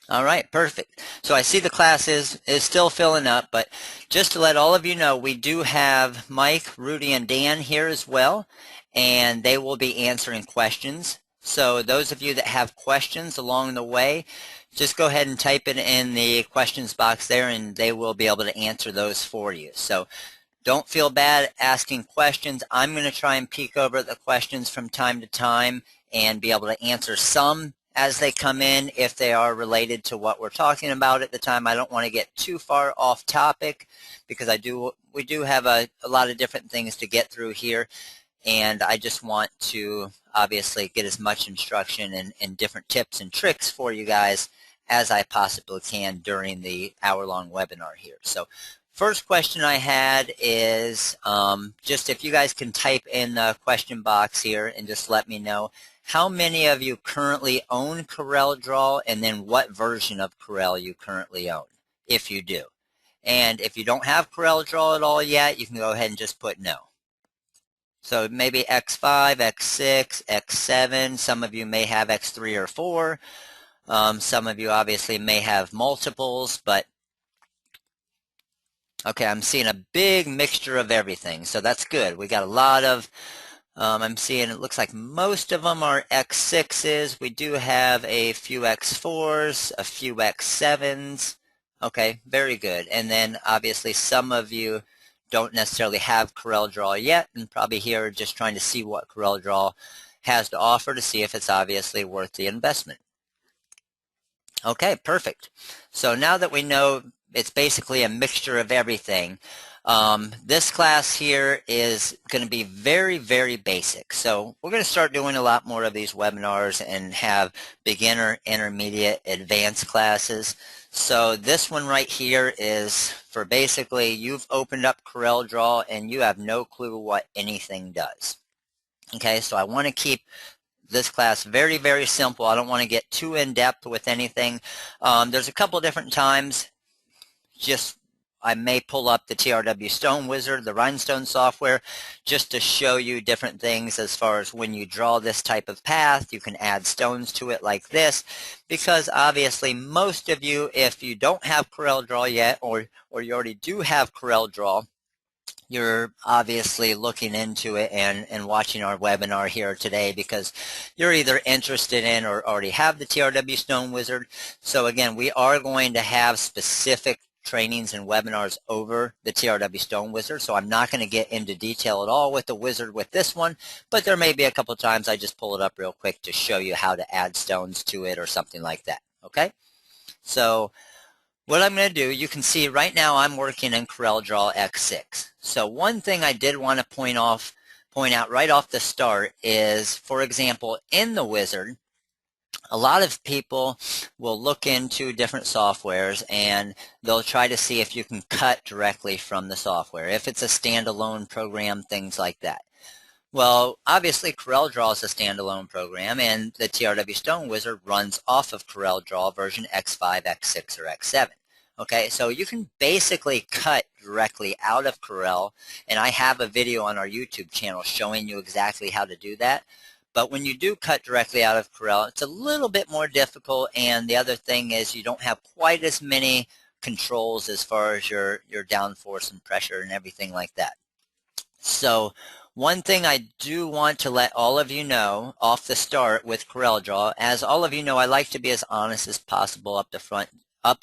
All right, perfect. So I see the class is still filling up, but just to let all of you know, we do have Mike, Rudy, and Dan here as well, and they will be answering questions. So those of you that have questions along the way, just go ahead and type it in the questions box there, and they will be able to answer those for you. So don't feel bad asking questions. I'm going to try and peek over at the questions from time to time and be able to answer some as they come in if they are related to what we're talking about at the time. I don't want to get too far off topic because we do have a lot of different things to get through here, and I just want to obviously get as much instruction and different tips and tricks for you guys as I possibly can during the hour-long webinar here. So first question I had is just if you guys can type in the question box here and just let me know how many of you currently own CorelDRAW, and then what version of Corel you currently own, if you do. And if you don't have CorelDRAW at all yet, you can go ahead and just put no. So maybe X5, X6, X7, some of you may have X3 or 4. Some of you obviously may have multiples, but okay, I'm seeing a big mixture of everything, so that's good. We got a lot of, I'm seeing it looks like most of them are X6s. We do have a few X4s, a few X7s. Okay, very good. And then obviously some of you don't necessarily have CorelDRAW yet and probably here just trying to see what CorelDRAW has to offer to see if it's obviously worth the investment. Okay, perfect. So now that we know it's basically a mixture of everything, this class here is going to be very, very basic. So we're going to start doing a lot more of these webinars and have beginner, intermediate, advanced classes. So this one right here is for basically you've opened up CorelDRAW and you have no clue what anything does. Okay, so I want to keep this class very, very simple. I don't want to get too in-depth with anything. There's a couple different times just I may pull up the TRW Stone Wizard, the Rhinestone software, just to show you different things as far as when you draw this type of path, you can add stones to it like this, because obviously most of you, if you don't have CorelDRAW yet, or you already do have CorelDRAW, you're obviously looking into it and watching our webinar here today because you're either interested in or already have the TRW Stone Wizard. So again, we are going to have specific trainings and webinars over the TRW Stone Wizard, so I'm not going to get into detail at all with the wizard with this one, but there may be a couple times I just pull it up real quick to show you how to add stones to it or something like that. Okay, so what I'm going to do, you can see right now I'm working in CorelDRAW X6. So one thing I did want to point out right off the start is, for example, in the wizard, a lot of people will look into different softwares and they'll try to see if you can cut directly from the software, if it's a standalone program, things like that. Well, obviously CorelDRAW is a standalone program and the TRW Stone Wizard runs off of CorelDRAW version X5, X6, or X7. Okay, so you can basically cut directly out of Corel, and I have a video on our YouTube channel showing you exactly how to do that. But when you do cut directly out of Corel, it's a little bit more difficult, and the other thing is you don't have quite as many controls as far as your downforce and pressure and everything like that. So one thing I do want to let all of you know off the start with CorelDRAW, as all of you know, I like to be as honest as possible up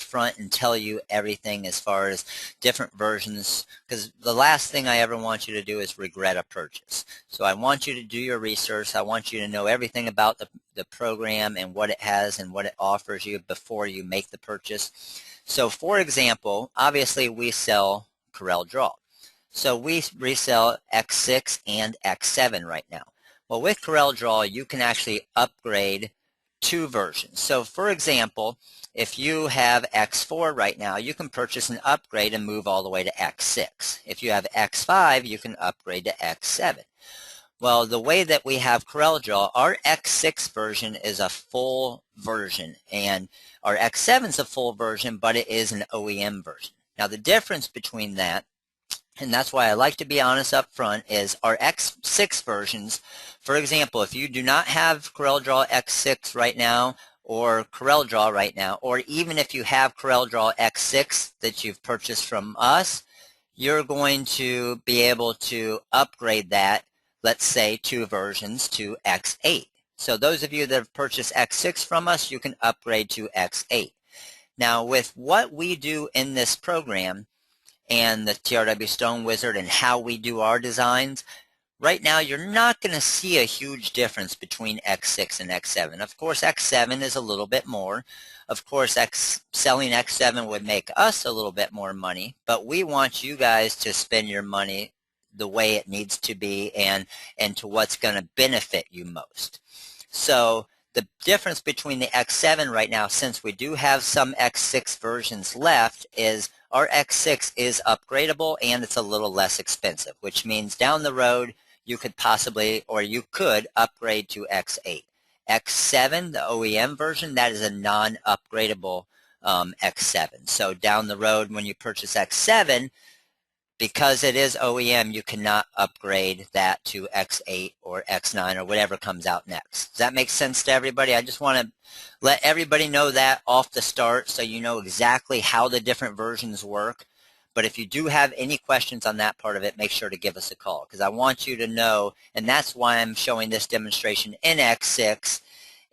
front and tell you everything as far as different versions, because the last thing I ever want you to do is regret a purchase. So I want you to do your research. I want you to know everything about the program and what it has and what it offers you before you make the purchase. So for example, obviously we sell CorelDRAW. So we resell X6 and X7 right now. Well, with CorelDRAW, you can actually upgrade 2 versions. So for example, if you have X4 right now, you can purchase an upgrade and move all the way to X6. If you have X5, you can upgrade to X7. Well, the way that we have CorelDRAW, our X6 version is a full version, and our X7 is a full version, but it is an OEM version. Now, the difference between that, and that's why I like to be honest up front, is our X6 versions. For example, if you do not have CorelDRAW X6 right now, or CorelDRAW right now, or even if you have CorelDRAW X6 that you've purchased from us, you're going to be able to upgrade that, let's say 2 versions to X8. So those of you that have purchased X6 from us, you can upgrade to X8. Now with what we do in this program and the TRW Stone Wizard and how we do our designs, right now you're not going to see a huge difference between X6 and X7. Of course, X7 is a little bit more. Of course, selling X7 would make us a little bit more money, but we want you guys to spend your money the way it needs to be and to what's going to benefit you most. So the difference between the X7 right now, since we do have some X6 versions left, is our X6 is upgradable and it's a little less expensive, which means down the road you could possibly, or you could upgrade to X8. X7, the OEM version, that is a non-upgradable X7. So down the road when you purchase X7, because it is OEM, you cannot upgrade that to X8 or X9 or whatever comes out next. Does that make sense to everybody? I just want to let everybody know that off the start so you know exactly how the different versions work. But if you do have any questions on that part of it, make sure to give us a call, because I want you to know, and that's why I'm showing this demonstration in X6,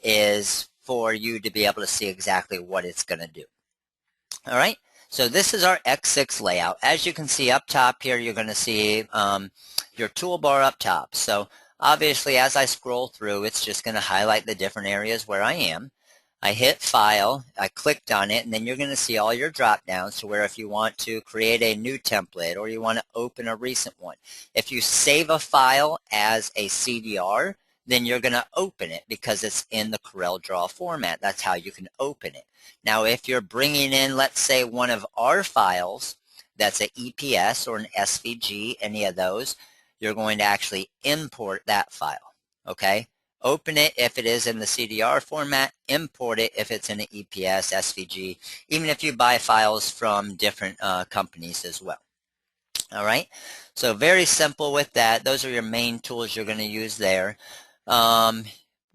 is for you to be able to see exactly what it's going to do. All right. So this is our X6 layout. As you can see up top here, you're going to see your toolbar up top. So obviously as I scroll through, it's just going to highlight the different areas where I am. I hit File, I clicked on it, and then you're going to see all your drop downs to where if you want to create a new template or you want to open a recent one. If you save a file as a CDR, then you're going to open it because it's in the CorelDRAW format. That's how you can open it. Now, if you're bringing in, let's say, one of our files, that's an EPS or an SVG, any of those, you're going to actually import that file, okay? Open it if it is in the CDR format, import it if it's in an EPS, SVG, even if you buy files from different companies as well. All right, so very simple with that. Those are your main tools you're going to use there.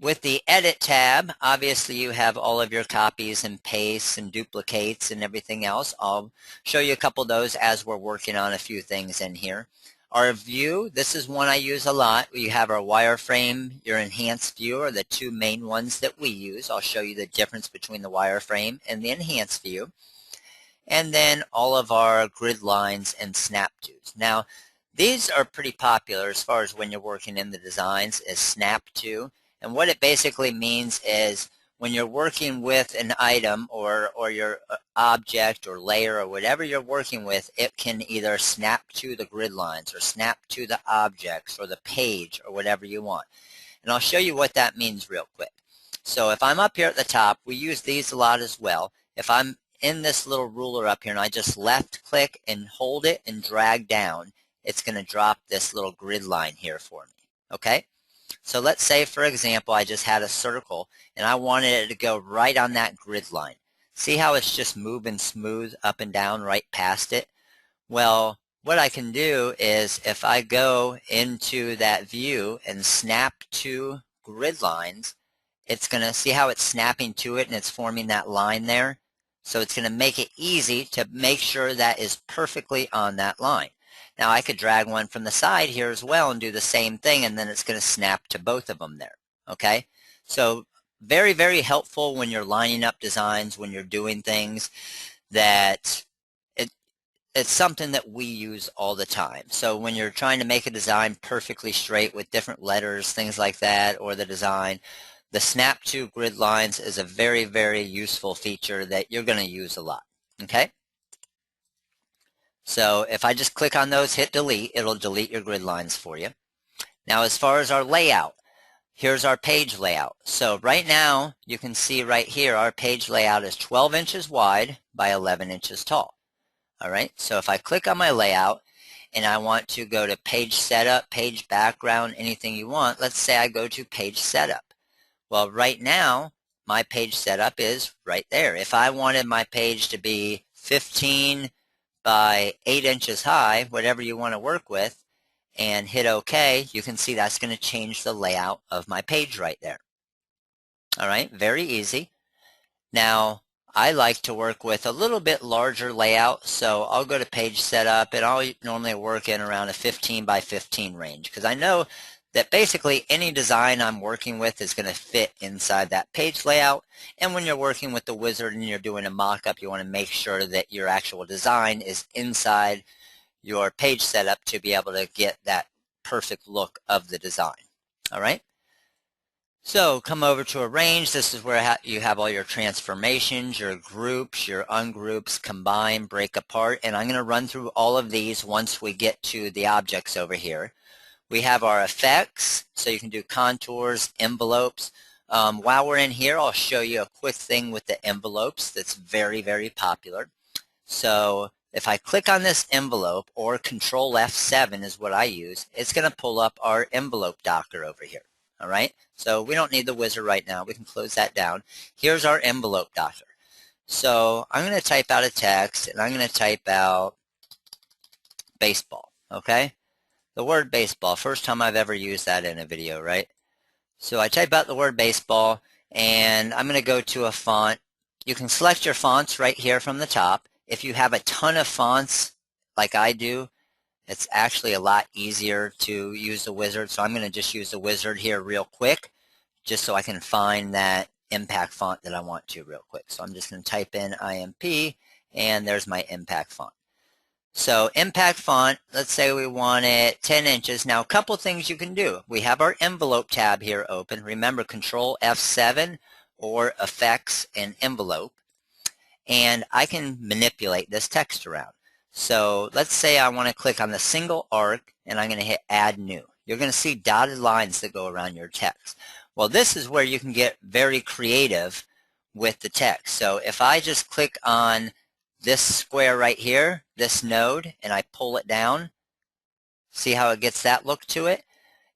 With the Edit tab, obviously you have all of your copies and pastes and duplicates and everything else. I'll show you a couple of those as we're working on a few things in here. Our view, this is one I use a lot. You have our wireframe, your enhanced view are the two main ones that we use. I'll show you the difference between the wireframe and the enhanced view. And then all of our grid lines and snap tos. Now, these are pretty popular as far as when you're working in the designs is snap to. And what it basically means is when you're working with an item or your object or layer or whatever you're working with, it can either snap to the grid lines or snap to the objects or the page or whatever you want. And I'll show you what that means real quick. So if I'm up here at the top, we use these a lot as well. If I'm in this little ruler up here and I just left click and hold it and drag down, it's going to drop this little grid line here for me. Okay? So let's say, for example, I just had a circle and I wanted it to go right on that grid line. See how it's just moving smooth up and down right past it? Well, what I can do is if I go into that view and snap to grid lines, it's going to see how it's snapping to it and it's forming that line there. So it's going to make it easy to make sure that is perfectly on that line. Now I could drag one from the side here as well and do the same thing, and then it's going to snap to both of them there. Okay? So very, very helpful when you're lining up designs, when you're doing things that it's something that we use all the time. So when you're trying to make a design perfectly straight with different letters, things like that, or the design, the snap to grid lines is a very, very useful feature that you're going to use a lot. Okay? So if I just click on those, hit delete, it'll delete your grid lines for you. Now as far as our layout, here's our page layout. So right now, you can see right here, our page layout is 12 inches wide by 11 inches tall. All right, so if I click on my layout and I want to go to page setup, page background, anything you want, let's say I go to page setup. Well, right now, my page setup is right there. If I wanted my page to be 15 by 8 inches high, whatever you want to work with, and hit OK, you can see that's going to change the layout of my page right there. All right, very easy. Now, I like to work with a little bit larger layout, so I'll go to page setup and I'll normally work in around a 15 by 15 range because I know that basically any design I'm working with is going to fit inside that page layout. And when you're working with the wizard and you're doing a mock-up, you want to make sure that your actual design is inside your page setup to be able to get that perfect look of the design. All right. So come over to arrange. This is where you have all your transformations, your groups, your ungroups, combine, break apart, and I'm going to run through all of these once we get to the objects over here. We have our effects, so you can do contours, envelopes. While we're in here, I'll show you a quick thing with the envelopes that's very, very popular. So if I click on this envelope, or Control F7 is what I use, it's going to pull up our envelope docker over here. All right, so we don't need the wizard right now. We can close that down. Here's our envelope docker. So I'm going to type out a text, and I'm going to type out baseball, okay? The word baseball, first time I've ever used that in a video, right? So I type out the word baseball, and I'm going to go to a font. You can select your fonts right here from the top. If you have a ton of fonts like I do, it's actually a lot easier to use the wizard, so I'm going to just use the wizard here real quick, just so I can find that impact font that I want to real quick. So I'm just going to type in IMP, and there's my impact font. So impact font, let's say we want it 10 inches. Now a couple things you can do. We have our envelope tab here open. Remember Control F7 or effects and envelope, and I can manipulate this text around. So let's say I want to click on the single arc, and I'm going to hit add new. You're going to see dotted lines that go around your text. Well, this is where you can get very creative with the text. So if I just click on this square right here, this node, and I pull it down, see how it gets that look to it?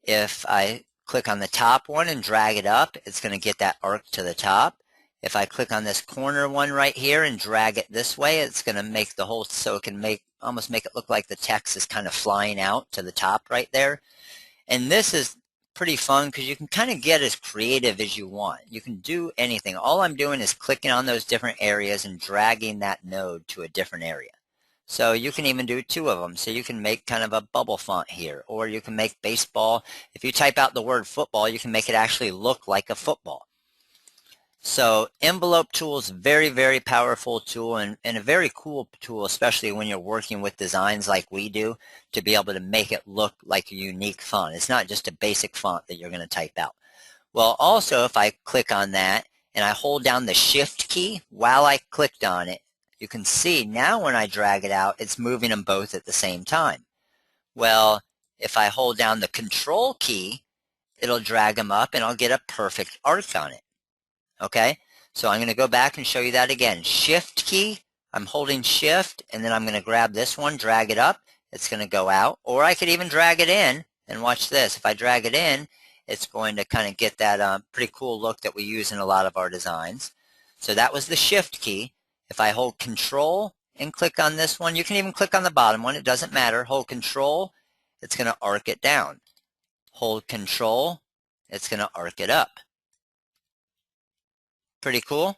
If I click on the top one and drag it up, it's going to get that arc to the top. If I click on this corner one right here and drag it this way, it's going to make the whole, so it can almost make it look like the text is kind of flying out to the top right there. And this is pretty fun because you can kind of get as creative as you want. You can do anything. All I'm doing is clicking on those different areas and dragging that node to a different area. So you can even do two of them. So you can make kind of a bubble font here, or you can make baseball. If you type out the word football, you can make it actually look like a football. So envelope tool is very, very powerful tool and a very cool tool, especially when you're working with designs like we do, to be able to make it look like a unique font. It's not just a basic font that you're going to type out. Well, also, if I click on that and I hold down the Shift key while I clicked on it, you can see now when I drag it out, it's moving them both at the same time. Well, if I hold down the Control key, it'll drag them up and I'll get a perfect arc on it. Okay, so I'm going to go back and show you that again. Shift key, I'm holding Shift, and then I'm going to grab this one, drag it up, it's going to go out. Or I could even drag it in, and watch this. If I drag it in, it's going to kind of get that pretty cool look that we use in a lot of our designs. So that was the Shift key. If I hold Control and click on this one, you can even click on the bottom one, it doesn't matter. Hold Control, it's going to arc it down. Hold Control, it's going to arc it up. Pretty cool.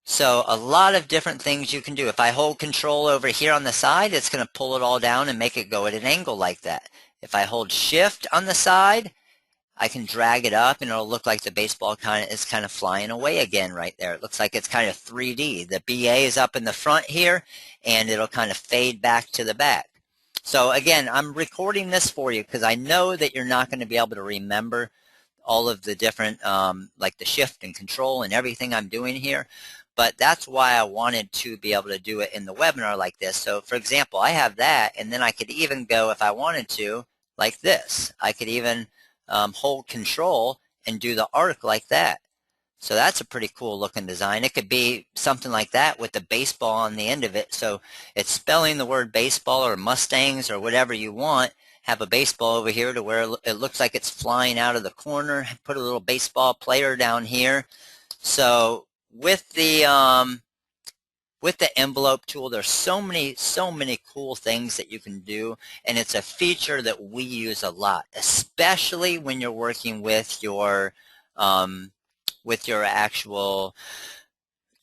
So a lot of different things you can do. If I hold Control over here on the side, it's going to pull it all down and make it go at an angle like that. If I hold Shift on the side, I can drag it up and it'll look like the baseball is kind of flying away again right there. It looks like it's kind of 3D. The BA is up in the front here and it'll kind of fade back to the back. So again, I'm recording this for you because I know that you're not going to be able to remember all of the different like the Shift and Control and everything I'm doing here, but that's why I wanted to be able to do it in the webinar like this. So for example, I have that, and then I could even go, if I wanted to, like this. I could even hold Control and do the arc like that. So that's a pretty cool looking design. It could be something like that with the baseball on the end of it, so it's spelling the word baseball or Mustangs or whatever you want. Have a baseball over here to where it looks like it's flying out of the corner. Put a little baseball player down here. So with the envelope tool, there's so many cool things that you can do, and it's a feature that we use a lot, especially when you're working with your with your actual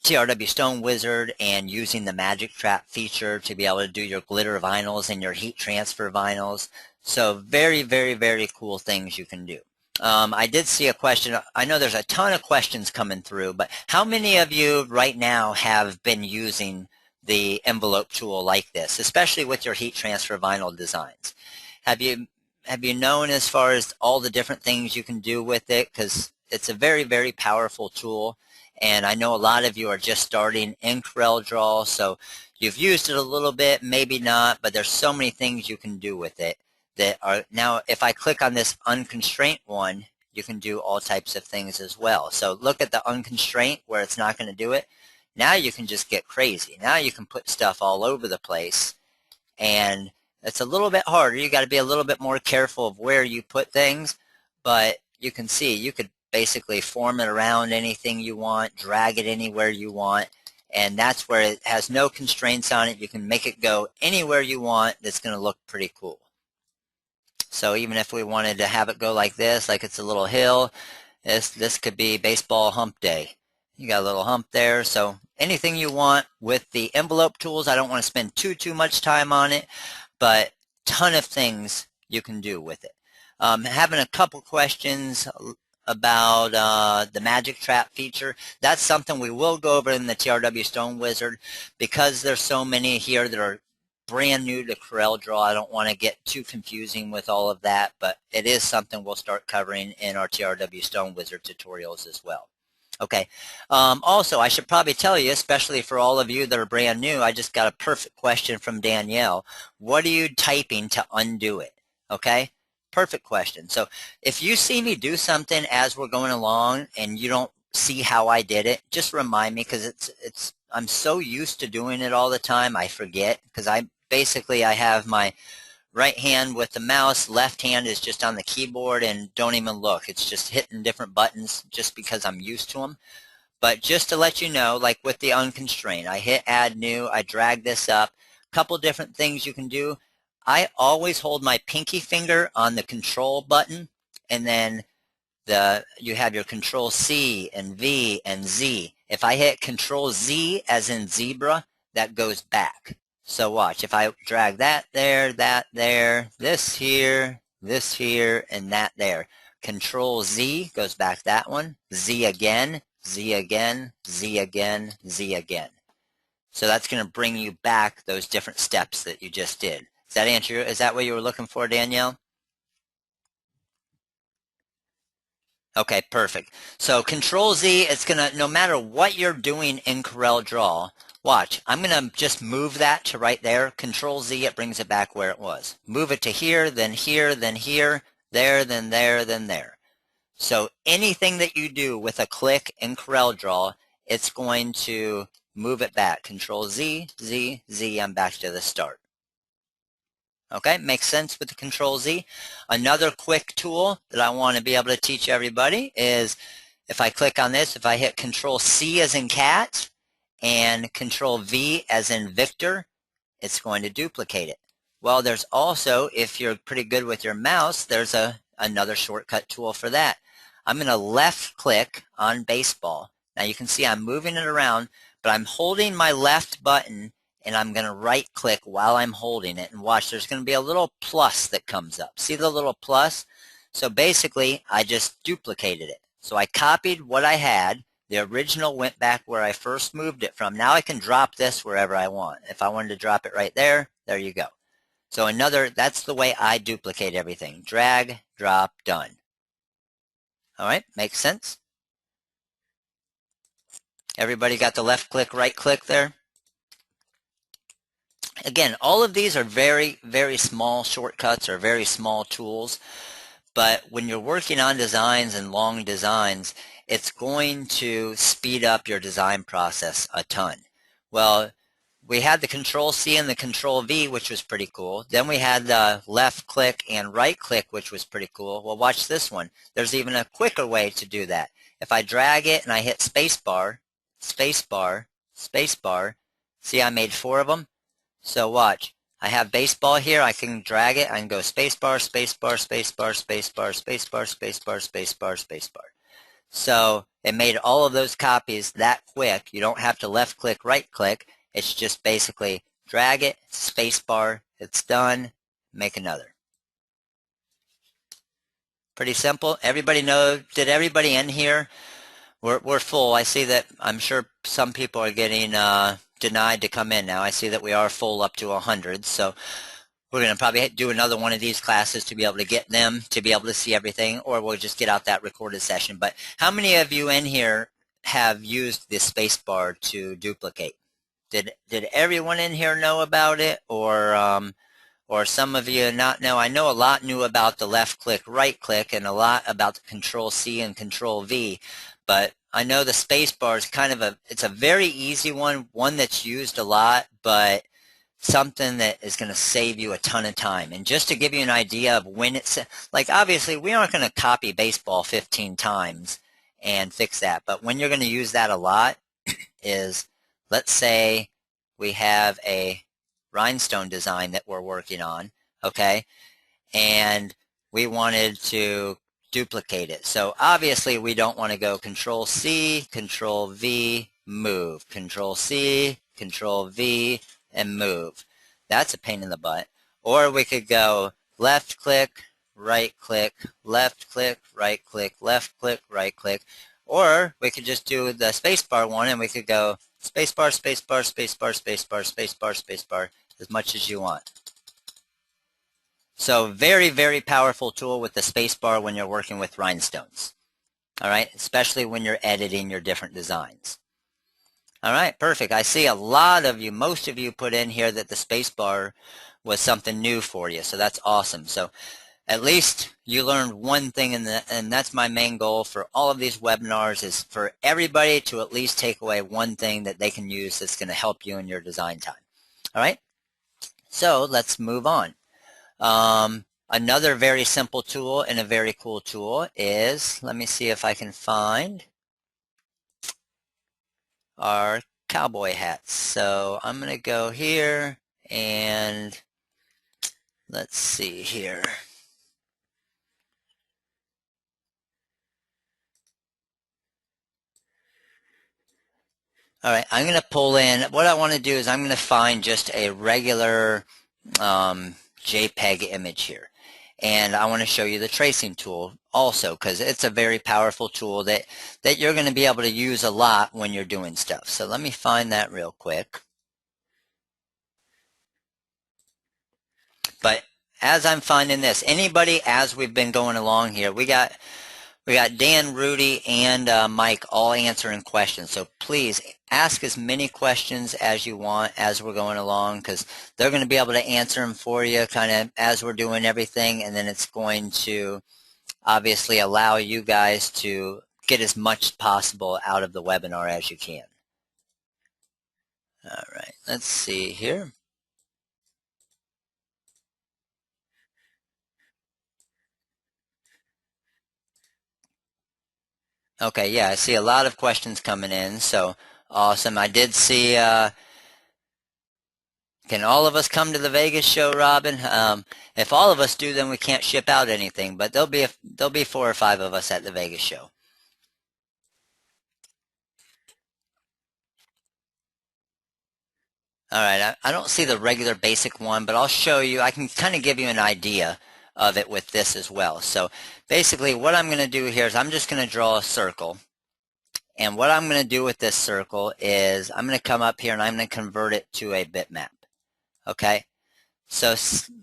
TRW Stone Wizard and using the Magic Trap feature to be able to do your glitter vinyls and your heat transfer vinyls. So very, very, very cool things you can do. I did see a question. I know there's a ton of questions coming through, but how many of you right now have been using the envelope tool like this, especially with your heat transfer vinyl designs? Have you known as far as all the different things you can do with it? Because it's a very, very powerful tool. And I know a lot of you are just starting in CorelDRAW, so you've used it a little bit, maybe not, but there's so many things you can do with it that are now, if I click on this unconstraint one, you can do all types of things as well. So look at the unconstraint where it's not going to do it. Now you can just get crazy. Now you can put stuff all over the place, and it's a little bit harder. You got to be a little bit more careful of where you put things, but you can see you could basically form it around anything you want, drag it anywhere you want, and that's where it has no constraints on it. You can make it go anywhere you want. That's going to look pretty cool. So even if we wanted to have it go like this, like it's a little hill, this could be baseball hump day. You got a little hump there, so anything you want with the envelope tools. I don't want to spend too much time on it, but ton of things you can do with it. Having a couple questions about the Magic Trap feature. That's something we will go over in the TRW Stone Wizard, because there's so many here that are brand new to CorelDRAW. I don't want to get too confusing with all of that, but it is something we'll start covering in our TRW Stone Wizard tutorials as well. Okay. Also, I should probably tell you, especially for all of you that are brand new, I just got a perfect question from Danielle. What are you typing to undo it? Okay. Perfect question. So if you see me do something as we're going along and you don't see how I did it, just remind me, because I'm so used to doing it all the time, I forget, because I have my right hand with the mouse, left hand is just on the keyboard, and don't even look. It's just hitting different buttons just because I'm used to them. But just to let you know, like with the unconstrained, I hit add new, I drag this up, a couple different things you can do. I always hold my pinky finger on the control button, and then you have your control C and V and Z. If I hit control Z as in zebra, that goes back. So watch, if I drag that there, this here, and that there. Control Z goes back that one, Z again, Z again, Z again, Z again. So that's going to bring you back those different steps that you just did. Does that answer? Is that what you were looking for, Danielle? Okay, perfect. So Control Z, it's going to, no matter what you're doing in CorelDRAW, watch, I'm going to just move that to right there. Control Z, it brings it back where it was. Move it to here, then here, then here, there, then there, then there. So anything that you do with a click in CorelDRAW, it's going to move it back. Control Z, Z, Z, I'm back to the start. Okay, makes sense with the Control Z. Another quick tool that I want to be able to teach everybody is, if I click on this, if I hit Control C as in cat and Control V as in Victor, it's going to duplicate it. Well, there's also, if you're pretty good with your mouse, there's another shortcut tool for that. I'm going to left click on baseball. Now you can see I'm moving it around, but I'm holding my left button, and I'm going to right click while I'm holding it, and watch, there's going to be a little plus that comes up. See the little plus? So basically I just duplicated it. So I copied what I had. The original went back where I first moved it from. Now I can drop this wherever I want. If I wanted to drop it right there, there you go. So that's the way I duplicate everything. Drag, drop, done. All right, makes sense? Everybody got the left click, right click there? Again, all of these are very, very small shortcuts or very small tools, but when you're working on designs and long designs, it's going to speed up your design process a ton. Well, we had the Control C and the Control V, which was pretty cool. Then we had the left click and right click, which was pretty cool. Well, watch this one. There's even a quicker way to do that. If I drag it and I hit Spacebar, Spacebar, Spacebar, see I made 4 of them? So watch, I have baseball here, I can drag it, I can go spacebar, spacebar, spacebar, spacebar, spacebar, spacebar, spacebar, spacebar. So it made all of those copies that quick. You don't have to left click, right click. It's just basically drag it, spacebar, it's done, make another. Pretty simple. Everybody know, did everybody in here? We're full. I see that, I'm sure some people are getting denied to come in now. I see that we are full up to 100. So we're going to probably do another one of these classes to be able to get them to be able to see everything, or we'll just get out that recorded session. But how many of you in here have used the spacebar to duplicate? Did everyone in here know about it, or some of you not know? I know a lot knew about the left click, right click, and a lot about the Control C and Control V, but I know the spacebar is kind of it's a very easy one that's used a lot, but something that is going to save you a ton of time. And just to give you an idea of when it's, like, obviously we aren't going to copy baseball 15 times and fix that, but when you're going to use that a lot is, let's say we have a rhinestone design that we're working on, okay, and we wanted to duplicate it. So obviously we don't want to go Control C, Control V, move, Control C, Control V, and move. That's a pain in the butt. Or we could go left click, right click, left click, right click, left click, right click. Or we could just do the spacebar one, and we could go spacebar, spacebar, spacebar, spacebar, spacebar, spacebar, as much as you want. So very, very powerful tool with the spacebar when you're working with rhinestones. All right, especially when you're editing your different designs. All right, perfect. I see a lot of you, most of you put in here that the spacebar was something new for you, so that's awesome. So at least you learned one thing, and that's my main goal for all of these webinars, is for everybody to at least take away one thing that they can use that's going to help you in your design time. All right, so let's move on. Another very simple tool and a very cool tool is, let me see if I can find our cowboy hats. So I'm going to go here and let's see here. All right, I'm going to pull in, what I want to do is I'm going to find just a regular JPEG image here. And I want to show you the tracing tool also, because it's a very powerful tool that you're going to be able to use a lot when you're doing stuff. So let me find that real quick. But as I'm finding this, anybody, as we've been going along here, we got Dan, Rudy, and Mike all answering questions. So please ask as many questions as you want as we're going along, because they're going to be able to answer them for you kind of as we're doing everything, and then it's going to obviously allow you guys to get as much possible out of the webinar as you can. All right, let's see here. Okay, yeah, I see a lot of questions coming in, so awesome. I did see, can all of us come to the Vegas show, Robin? If all of us do, then we can't ship out anything, but there'll be 4 or 5 of us at the Vegas show. All right, I don't see the regular basic one, but I'll show you. I can kind of give you an idea of it with this as well. So basically what I'm going to do here is I'm just going to draw a circle. And what I'm going to do with this circle is I'm going to come up here and I'm going to convert it to a bitmap. Okay, so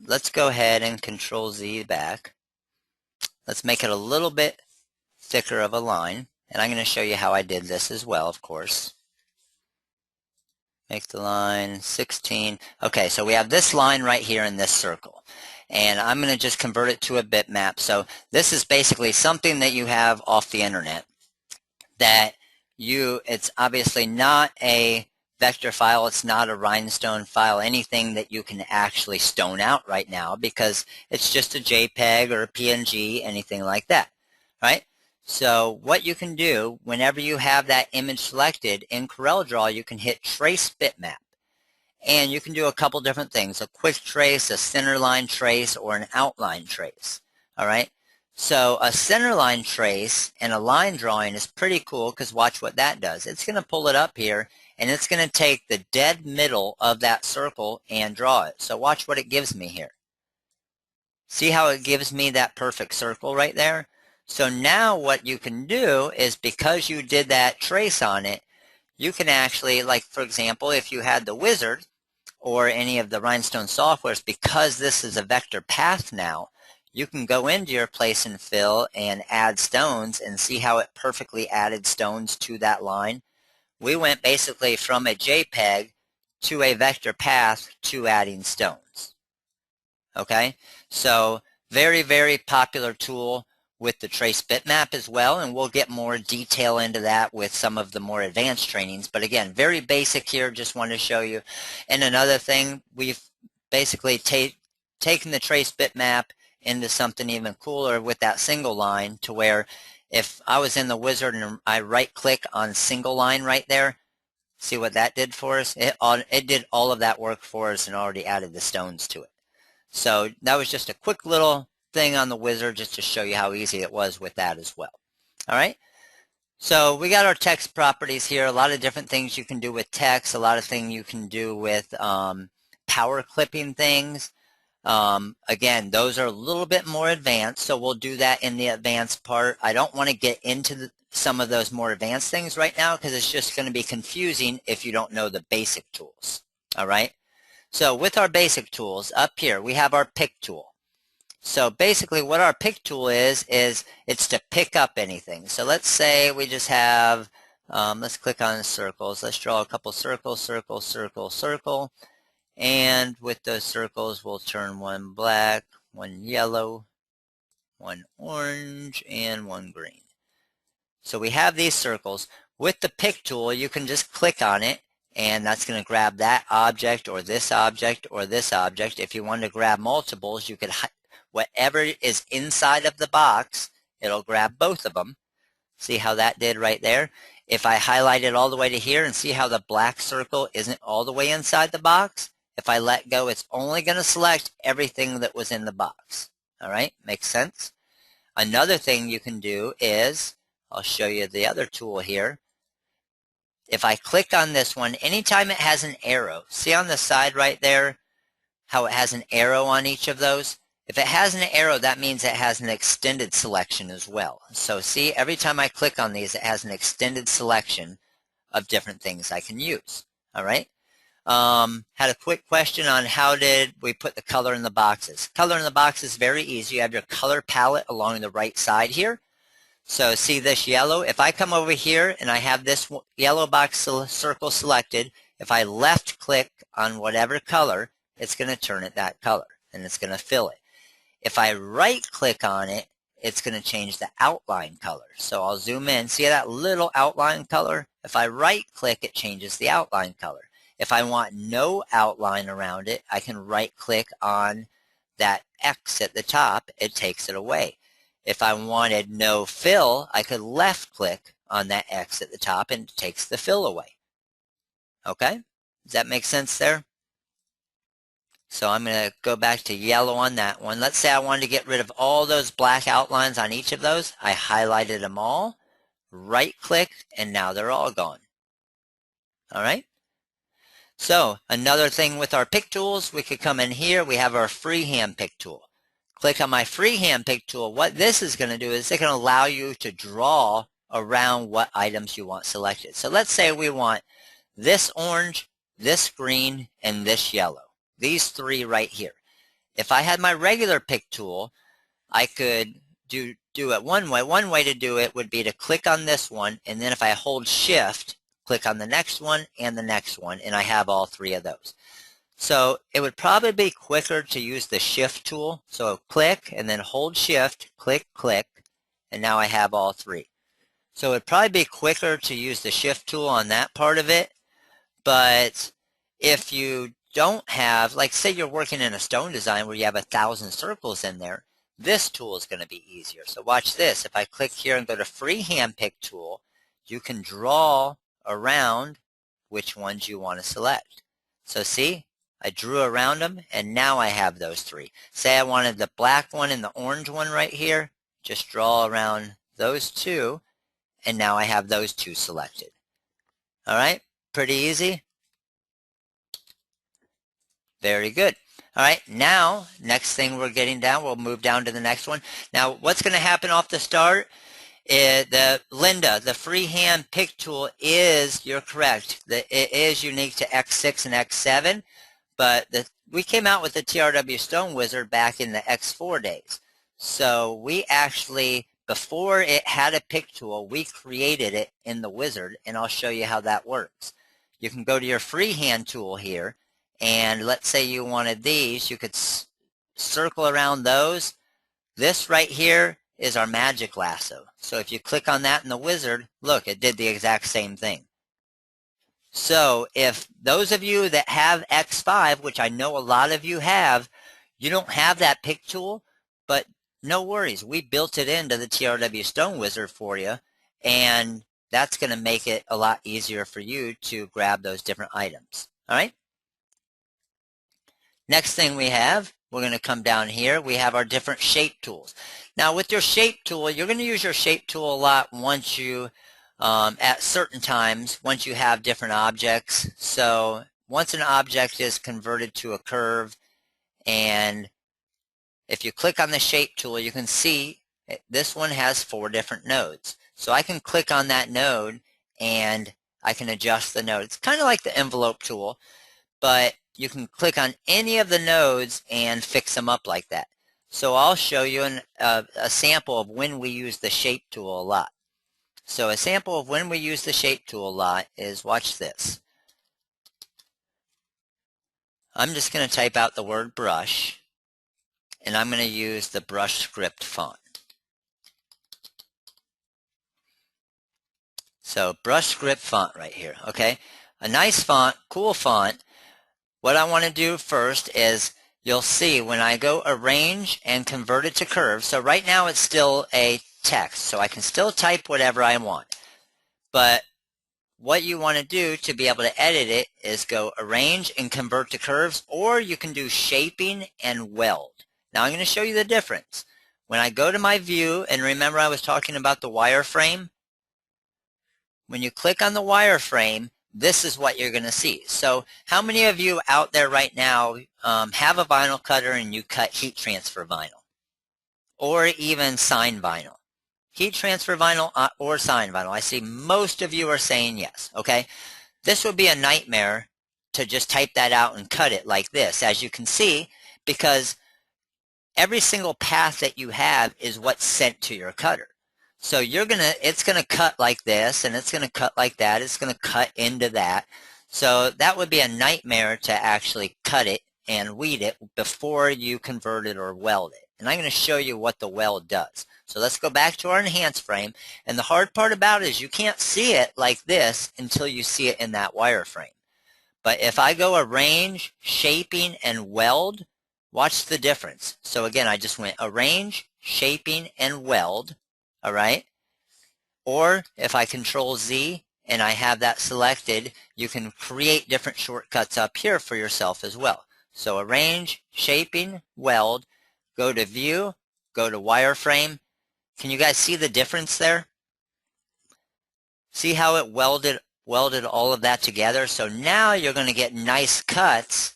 let's go ahead and Control Z back. Let's make it a little bit thicker of a line. And I'm going to show you how I did this as well, of course. Make the line 16. Okay, so we have this line right here in this circle. And I'm going to just convert it to a bitmap. So this is basically something that you have off the internet that it's obviously not a vector file, it's not a rhinestone file, anything that you can actually stone out right now, because it's just a JPEG or a PNG, anything like that, right? So what you can do whenever you have that image selected in CorelDRAW, you can hit Trace Bitmap. And you can do a couple different things, a quick trace, a center line trace, or an outline trace, all right? So a centerline trace and a line drawing is pretty cool because watch what that does. It's going to pull it up here and it's going to take the dead middle of that circle and draw it. So watch what it gives me here. See how it gives me that perfect circle right there? So now what you can do is, because you did that trace on it, you can actually, like for example, if you had the wizard or any of the Rhinestone softwares, because this is a vector path now, you can go into your place and fill and add stones and see how it perfectly added stones to that line. We went basically from a JPEG to a vector path to adding stones. Okay, so very, very popular tool with the trace bitmap as well, and we'll get more detail into that with some of the more advanced trainings. But again, very basic here, just wanted to show you. And another thing, we've basically taken the trace bitmap into something even cooler with that single line, to where if I was in the wizard and I right click on single line right there, see what that did for us? It did all of that work for us and already added the stones to it. So that was just a quick little thing on the wizard, just to show you how easy it was with that as well. All right, so we got our text properties here. A lot of different things you can do with text, a lot of things you can do with power clipping things. Again, those are a little bit more advanced, so we'll do that in the advanced part. I don't want to get into some of those more advanced things right now because it's just going to be confusing if you don't know the basic tools. All right. So with our basic tools, up here we have our pick tool. So basically what our pick tool is it's to pick up anything. So let's say we just have, let's click on circles. Let's draw a couple circles, circle, circle, circle. And with those circles, we'll turn one black, one yellow, one orange, and one green. So we have these circles. With the pick tool, you can just click on it, and that's going to grab that object or this object or this object. If you want to grab multiples, you could, whatever is inside of the box, it'll grab both of them. See how that did right there? If I highlight it all the way to here and see how the black circle isn't all the way inside the box, if I let go, it's only going to select everything that was in the box. All right, makes sense? Another thing you can do is, I'll show you the other tool here. If I click on this one, anytime it has an arrow, see on the side right there how it has an arrow on each of those? If it has an arrow, that means it has an extended selection as well. So see, every time I click on these, it has an extended selection of different things I can use. All right. Had a quick question on how did we put the color in the boxes. Color in the box is very easy. You have your color palette along the right side here. So see this yellow? If I come over here and I have this yellow box circle selected, if I left click on whatever color, it's going to turn it that color and it's going to fill it. If I right click on it, it's going to change the outline color. So I'll zoom in. See that little outline color? If I right click, it changes the outline color. If I want no outline around it, I can right click on that X at the top. It takes it away. If I wanted no fill, I could left click on that X at the top and it takes the fill away. Okay, does that make sense there? So I'm going to go back to yellow on that one. Let's say I wanted to get rid of all those black outlines on each of those. I highlighted them all, right click, and now they're all gone. All right. So another thing with our pick tools, we could come in here. We have our freehand pick tool. Click on my freehand pick tool. What this is going to do is it's going to allow you to draw around what items you want selected. So let's say we want this orange, this green, and this yellow. These three right here. If I had my regular pick tool, I could do it one way. One way to do it would be to click on this one, and then if I hold shift, click on the next one and the next one, and I have all three of those. So it would probably be quicker to use the shift tool. So click and then hold shift, click, click, and now I have all three. So it would probably be quicker to use the shift tool on that part of it. But if you don't have, like say you're working in a stone design where you have 1,000 circles in there, this tool is going to be easier. So watch this. If I click here and go to freehand pick tool, you can draw around which ones you want to select. So see, I drew around them and now I have those three. Say I wanted the black one and the orange one right here, just draw around those two, and now I have those two selected. All right, pretty easy. Very good. All right, now, next thing we're getting down, we'll move down to the next one. Now, what's going to happen off the start is the freehand pick tool is, you're correct, it is unique to X6 and X7, but we came out with the TRW Stone Wizard back in the X4 days. So we actually, before it had a pick tool, we created it in the wizard, and I'll show you how that works. You can go to your freehand tool here, and let's say you wanted these, you could circle around those. This right here is our magic lasso. So if you click on that in the wizard, look, it did the exact same thing. So if those of you that have X5, which I know a lot of you have, you don't have that pick tool, but no worries. We built it into the TRW Stone Wizard for you, and that's going to make it a lot easier for you to grab those different items. All right? Next thing we have, we're going to come down here. We have our different shape tools. Now with your shape tool, you're going to use your shape tool a lot once you, at certain times, once you have different objects. So once an object is converted to a curve, and if you click on the shape tool, you can see this one has 4 different nodes. So I can click on that node and I can adjust the node. It's kind of like the envelope tool, but you can click on any of the nodes and fix them up like that. So I'll show you a sample of when we use the shape tool a lot. So a sample of when we use the shape tool a lot is, watch this. I'm just going to type out the word brush, and I'm going to use the brush script font. So brush script font right here, okay? A nice font, cool font. What I want to do first is, you'll see when I go arrange and convert it to curve, so right now it's still a text, so I can still type whatever I want. But what you want to do to be able to edit it is go arrange and convert to curves, or you can do shaping and weld. Now I'm going to show you the difference. When I go to my view, and remember I was talking about the wireframe, when you click on the wireframe, this is what you're going to see. So how many of you out there right now have a vinyl cutter and you cut heat transfer vinyl? Or even sign vinyl? Heat transfer vinyl or sign vinyl? I see most of you are saying yes, okay? This would be a nightmare to just type that out and cut it like this, as you can see, because every single path that you have is what's sent to your cutter. So it's gonna cut like this, and it's gonna cut like that, it's gonna cut into that. So that would be a nightmare to actually cut it and weed it before you convert it or weld it. And I'm gonna show you what the weld does. So let's go back to our enhance frame, and the hard part about it is you can't see it like this until you see it in that wireframe. But if I go arrange, shaping, and weld, watch the difference. So again, I just went arrange, shaping, and weld. All right, or if I control Z and I have that selected, you can create different shortcuts up here for yourself as well. So arrange, shaping, weld, go to view, go to wireframe. Can you guys see the difference there? See how it welded all of that together? So now you're going to get nice cuts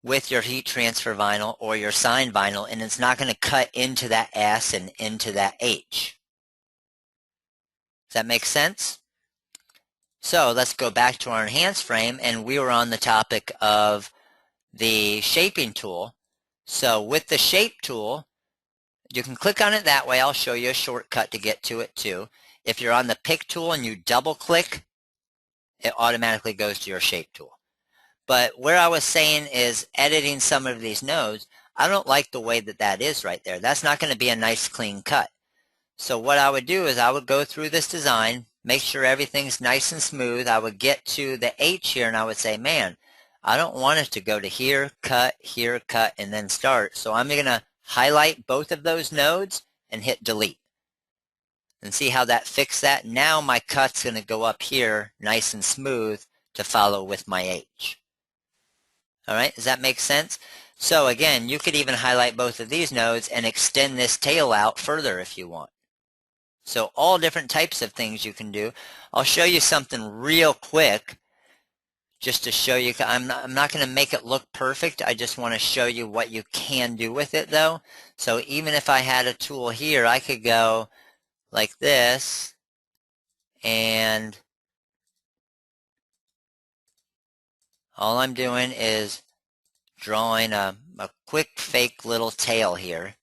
with your heat transfer vinyl or your sign vinyl, and it's not going to cut into that S and into that H. Does that make sense? So let's go back to our enhance frame, and we were on the topic of the shaping tool. So with the shape tool, you can click on it that way. I'll show you a shortcut to get to it too. If you're on the pick tool and you double click, it automatically goes to your shape tool. But where I was saying is editing some of these nodes, I don't like the way that that is right there. That's not going to be a nice clean cut. So what I would do is I would go through this design, make sure everything's nice and smooth. I would get to the H here and I would say, man, I don't want it to go to here, cut, and then start. So I'm going to highlight both of those nodes and hit delete. And see how that fixed that? Now my cut's going to go up here nice and smooth to follow with my H. All right, does that make sense? So again, you could even highlight both of these nodes and extend this tail out further if you want. So all different types of things you can do. I'll show you something real quick just to show you. I'm not going to make it look perfect. I just want to show you what you can do with it though. So even if I had a tool here, I could go like this and all I'm doing is drawing a quick fake little tail here.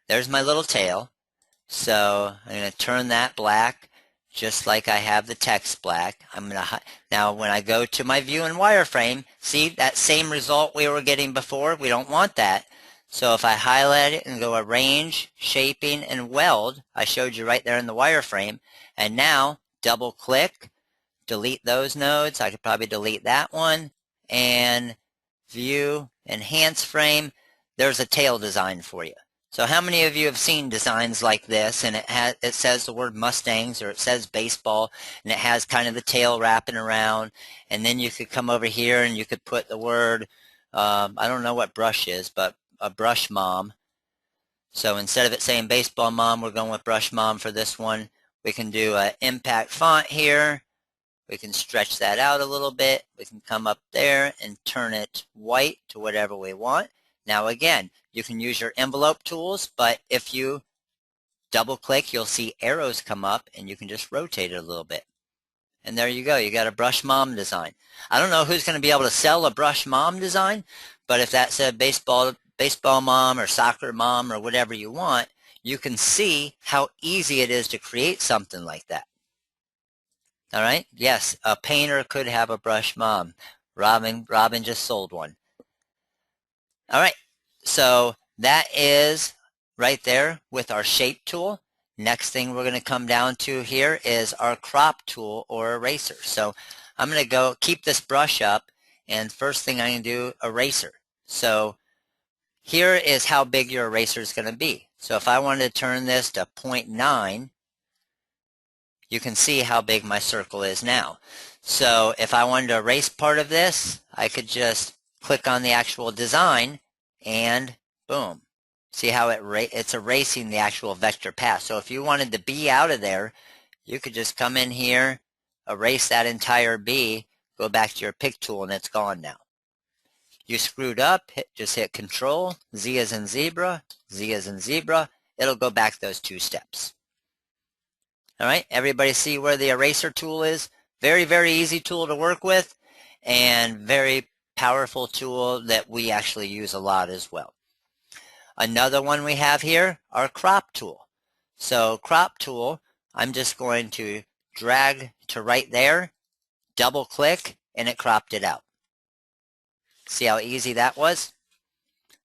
There's my little tail. So I'm going to turn that black just like I have the text black. Now when I go to my view and wireframe, see that same result we were getting before? We don't want that. So if I highlight it and go arrange, shaping, and weld, I showed you right there in the wireframe. And now double click, delete those nodes. I could probably delete that one. And view, enhance frame. There's a tail design for you. So how many of you have seen designs like this and it says the word Mustangs or it says baseball and it has kind of the tail wrapping around, and then you could come over here and you could put the word, I don't know what brush is, but a brush mom. So instead of it saying baseball mom, we're going with brush mom for this one. We can do an impact font here. We can stretch that out a little bit. We can come up there and turn it white to whatever we want. Now again, you can use your envelope tools, but if you double click, you'll see arrows come up and you can just rotate it a little bit. And there you go. You got a brush mom design. I don't know who's going to be able to sell a brush mom design, but if that's a baseball mom or soccer mom or whatever you want, you can see how easy it is to create something like that. All right. Yes, a painter could have a brush mom. Robin just sold one. All right. So that is right there with our shape tool. Next thing we're going to come down to here is our crop tool or eraser. So I'm going to go keep this brush up, and first thing I'm going to do, eraser. So here is how big your eraser is going to be. So if I wanted to turn this to 0.9, you can see how big my circle is now. So if I wanted to erase part of this, I could just click on the actual design and boom. See how it's erasing the actual vector path. So if you wanted the B out of there, you could just come in here, erase that entire B, go back to your pick tool, and it's gone now. You screwed up, just hit Control, Z as in zebra, Z as in zebra. It'll go back those 2 steps. All right, everybody see where the eraser tool is? Very, very easy tool to work with and very powerful tool that we actually use a lot as well. Another one we have here, our crop tool. So crop tool, I'm just going to drag to right there, double click, and it cropped it out. See how easy that was?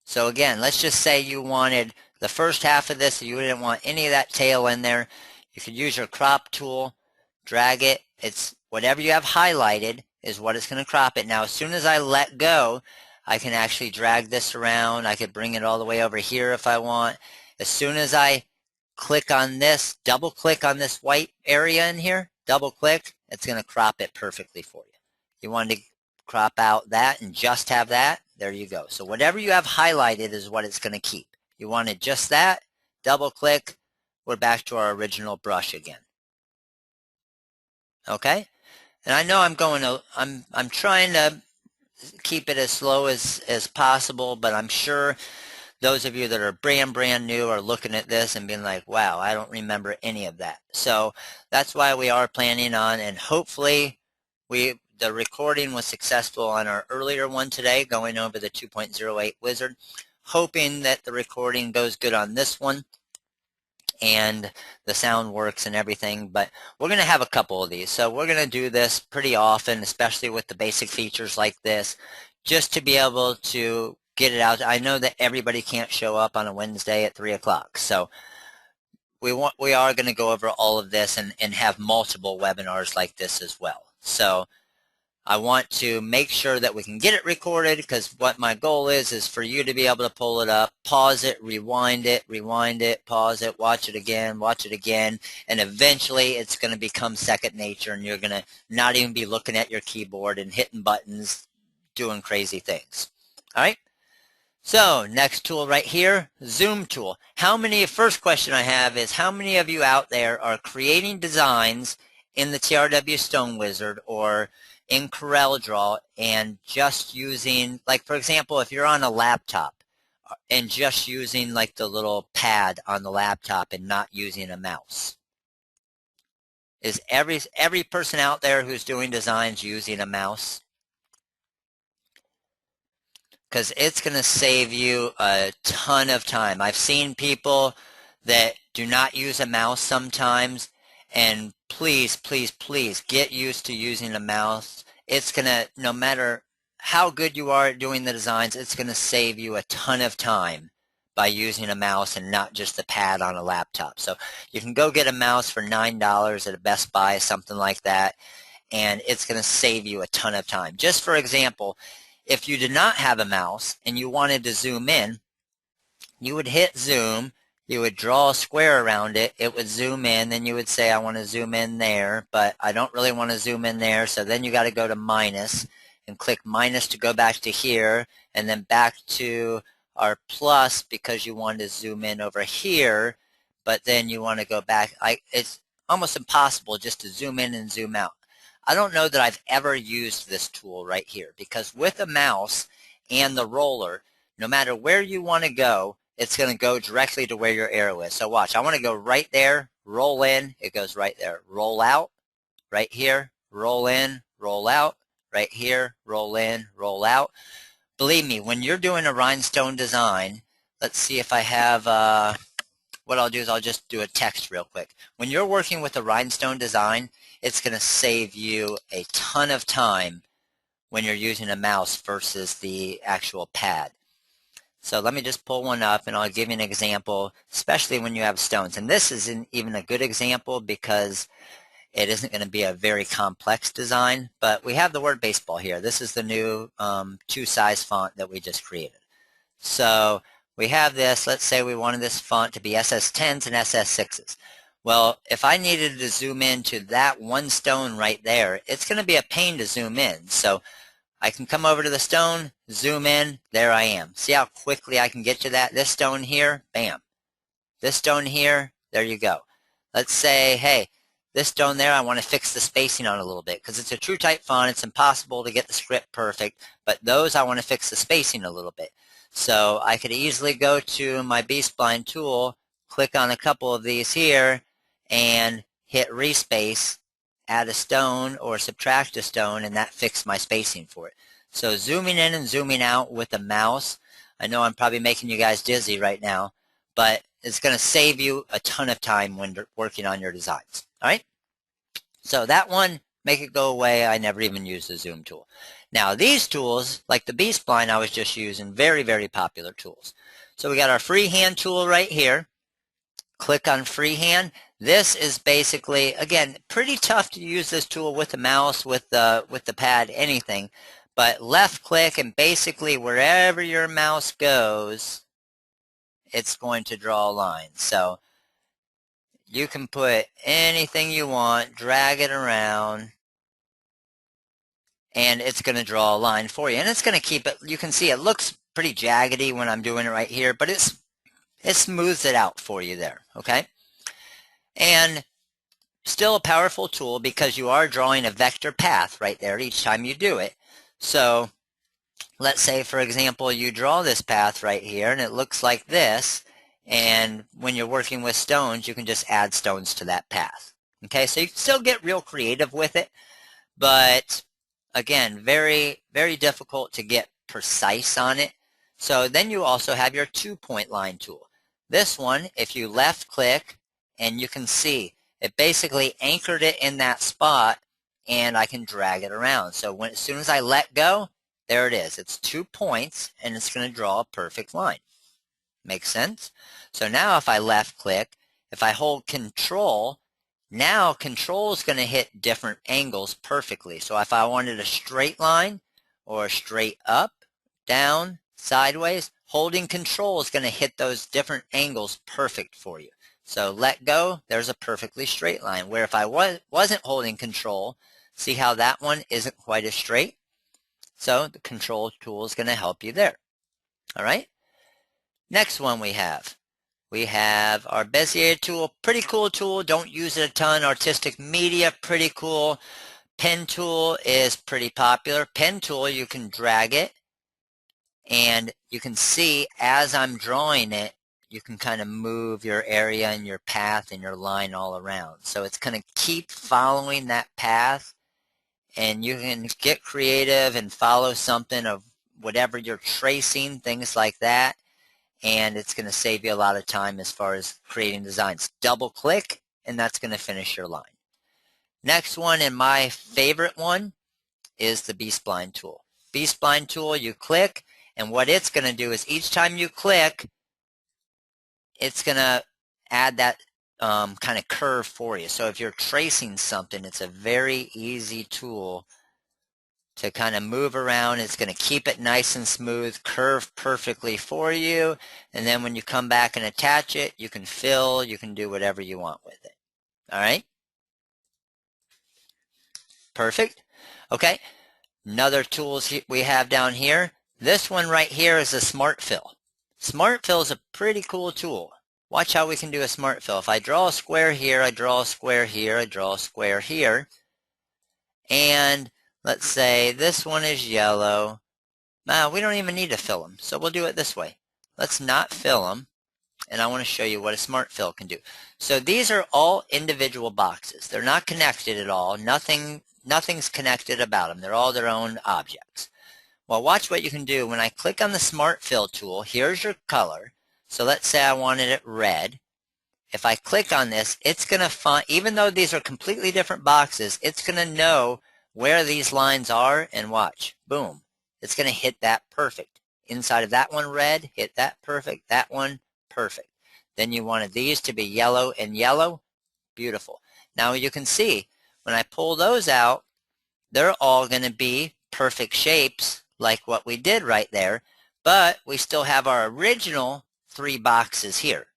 So again, let's just say you wanted the first half of this, you didn't want any of that tail in there. You could use your crop tool, drag it. It's whatever you have highlighted is what it's going to crop it. Now, as soon as I let go, I can actually drag this around. I could bring it all the way over here if I want. As soon as I click on this, double click on this white area in here, double click, it's going to crop it perfectly for you. You want to crop out that and just have that, there you go. So whatever you have highlighted is what it's going to keep. You wanted just that, double click, we're back to our original brush again. Okay? And I know I'm trying to keep it as slow as possible, but I'm sure those of you that are brand new are looking at this and being like, wow, I don't remember any of that. So that's why we are planning on, and hopefully the recording was successful on our earlier one today, going over the 2.08 wizard, hoping that the recording goes good on this one and the sound works and everything. But we're going to have a couple of these, so we're going to do this pretty often, especially with the basic features like this, just to be able to get it out. I know that everybody can't show up on a Wednesday at 3 o'clock, so we are going to go over all of this and have multiple webinars like this as well. So I want to make sure that we can get it recorded, because what my goal is for you to be able to pull it up, pause it, rewind it, pause it, watch it again, and eventually it's going to become second nature, and you're going to not even be looking at your keyboard and hitting buttons, doing crazy things. All right? So next tool right here, zoom tool. First question I have is, how many of you out there are creating designs in the TRW Stone Wizard or in CorelDRAW and just using, like for example, if you're on a laptop and just using like the little pad on the laptop and not using a mouse? Is every person out there who's doing designs using a mouse? Because it's going to save you a ton of time. I've seen people that do not use a mouse sometimes, and please, please, please get used to using a mouse. It's going to, no matter how good you are at doing the designs, it's going to save you a ton of time by using a mouse and not just the pad on a laptop. So you can go get a mouse for $9 at a Best Buy, something like that, and it's going to save you a ton of time. Just for example, if you did not have a mouse and you wanted to zoom in, you would hit zoom, you would draw a square around it, it would zoom in, then you would say, I want to zoom in there, but I don't really want to zoom in there, so then you got to go to minus and click minus to go back to here, and then back to our plus because you want to zoom in over here, but then you want to go back. It's almost impossible just to zoom in and zoom out. I don't know that I've ever used this tool right here, because with a mouse and the roller, no matter where you want to go, it's going to go directly to where your arrow is. So watch, I want to go right there, roll in, it goes right there. Roll out, right here, roll in, roll out, right here, roll in, roll out. Believe me, when you're doing a rhinestone design, let's see if I have, what I'll do is I'll just do a text real quick. When you're working with a rhinestone design, it's going to save you a ton of time when you're using a mouse versus the actual pad. So let me just pull one up and I'll give you an example, especially when you have stones. And this isn't even a good example because it isn't going to be a very complex design, but we have the word baseball here. This is the new 2-size font that we just created. So we have this, let's say we wanted this font to be SS10s and SS6s. Well, if I needed to zoom into that one stone right there, it's going to be a pain to zoom in. So I can come over to the stone, zoom in, there I am. See how quickly I can get to that? This stone here, bam. This stone here, there you go. Let's say, hey, this stone there, I want to fix the spacing on a little bit because it's a true type font. It's impossible to get the script perfect, but those I want to fix the spacing a little bit. So I could easily go to my Spline tool, click on a couple of these here, and hit respace, add a stone or subtract a stone, and that fixed my spacing for it. So zooming in and zooming out with the mouse, I know I'm probably making you guys dizzy right now, but it's going to save you a ton of time when working on your designs. All right? So that one, make it go away. I never even used the zoom tool. Now these tools, like the B-spline I was just using, very, very popular tools. So we got our freehand tool right here. Click on freehand. This is basically, again, pretty tough to use this tool with the mouse, with the pad, anything. But left click and basically wherever your mouse goes, it's going to draw a line. So you can put anything you want, drag it around, and it's going to draw a line for you. And it's going to keep it, you can see it looks pretty jaggedy when I'm doing it right here, but it smooths it out for you there, okay? And still a powerful tool because you are drawing a vector path right there each time you do it. So let's say, for example, you draw this path right here and it looks like this, and when you're working with stones, you can just add stones to that path. Okay, so you can still get real creative with it, but again, very, very difficult to get precise on it. So then you also have your 2-point line tool. This one, if you left click, and you can see it basically anchored it in that spot, and I can drag it around. So as soon as I let go, there it is. It's 2 points, and it's going to draw a perfect line. Makes sense? So now if I left click, if I hold control, Now Control is going to hit different angles perfectly. So if I wanted a straight line or a straight up, down, sideways, holding Control is going to hit those different angles perfect for you. So let go, there's a perfectly straight line. Where if I wasn't holding Control, see how that one isn't quite as straight? So the Control tool is going to help you there. All right. Next one we have our Bezier tool. Pretty cool tool. Don't use it a ton. Artistic media, pretty cool. Pen tool is pretty popular. Pen tool, you can drag it, and you can see as I'm drawing it, you can kind of move your area and your path and your line all around. So it's going to keep following that path, and you can get creative and follow something of whatever you're tracing, things like that. And it's going to save you a lot of time as far as creating designs. Double click, and that's going to finish your line. Next one, and my favorite one, is the B-Spline tool. B-Spline tool, you click, and what it's going to do is each time you click, it's going to add that kind of curve for you. So if you're tracing something, it's a very easy tool to kind of move around. It's going to keep it nice and smooth, curve perfectly for you, and then when you come back and attach it, you can fill, you can do whatever you want with it. All right? Perfect. Okay. Another tools we have down here. This one right here is a Smart Fill. Smart Fill is a pretty cool tool. Watch how we can do a Smart Fill. If I draw a square here, I draw a square here, I draw a square here, and let's say this one is yellow. We don't even need to fill them, so we'll do it this way. Let's not fill them, and I want to show you what a Smart Fill can do. So these are all individual boxes. They're not connected at all. Nothing's connected about them. They're all their own objects. Well, watch what you can do. When I click on the Smart Fill tool, here's your color. So let's say I wanted it red. If I click on this, it's going to find, even though these are completely different boxes, it's going to know where these lines are, and watch. Boom. It's going to hit that perfect. Inside of that one red, hit that perfect, that one perfect. Then you wanted these to be yellow and yellow. Beautiful. Now you can see when I pull those out, they're all going to be perfect shapes like what we did right there, but we still have our original 3 boxes here.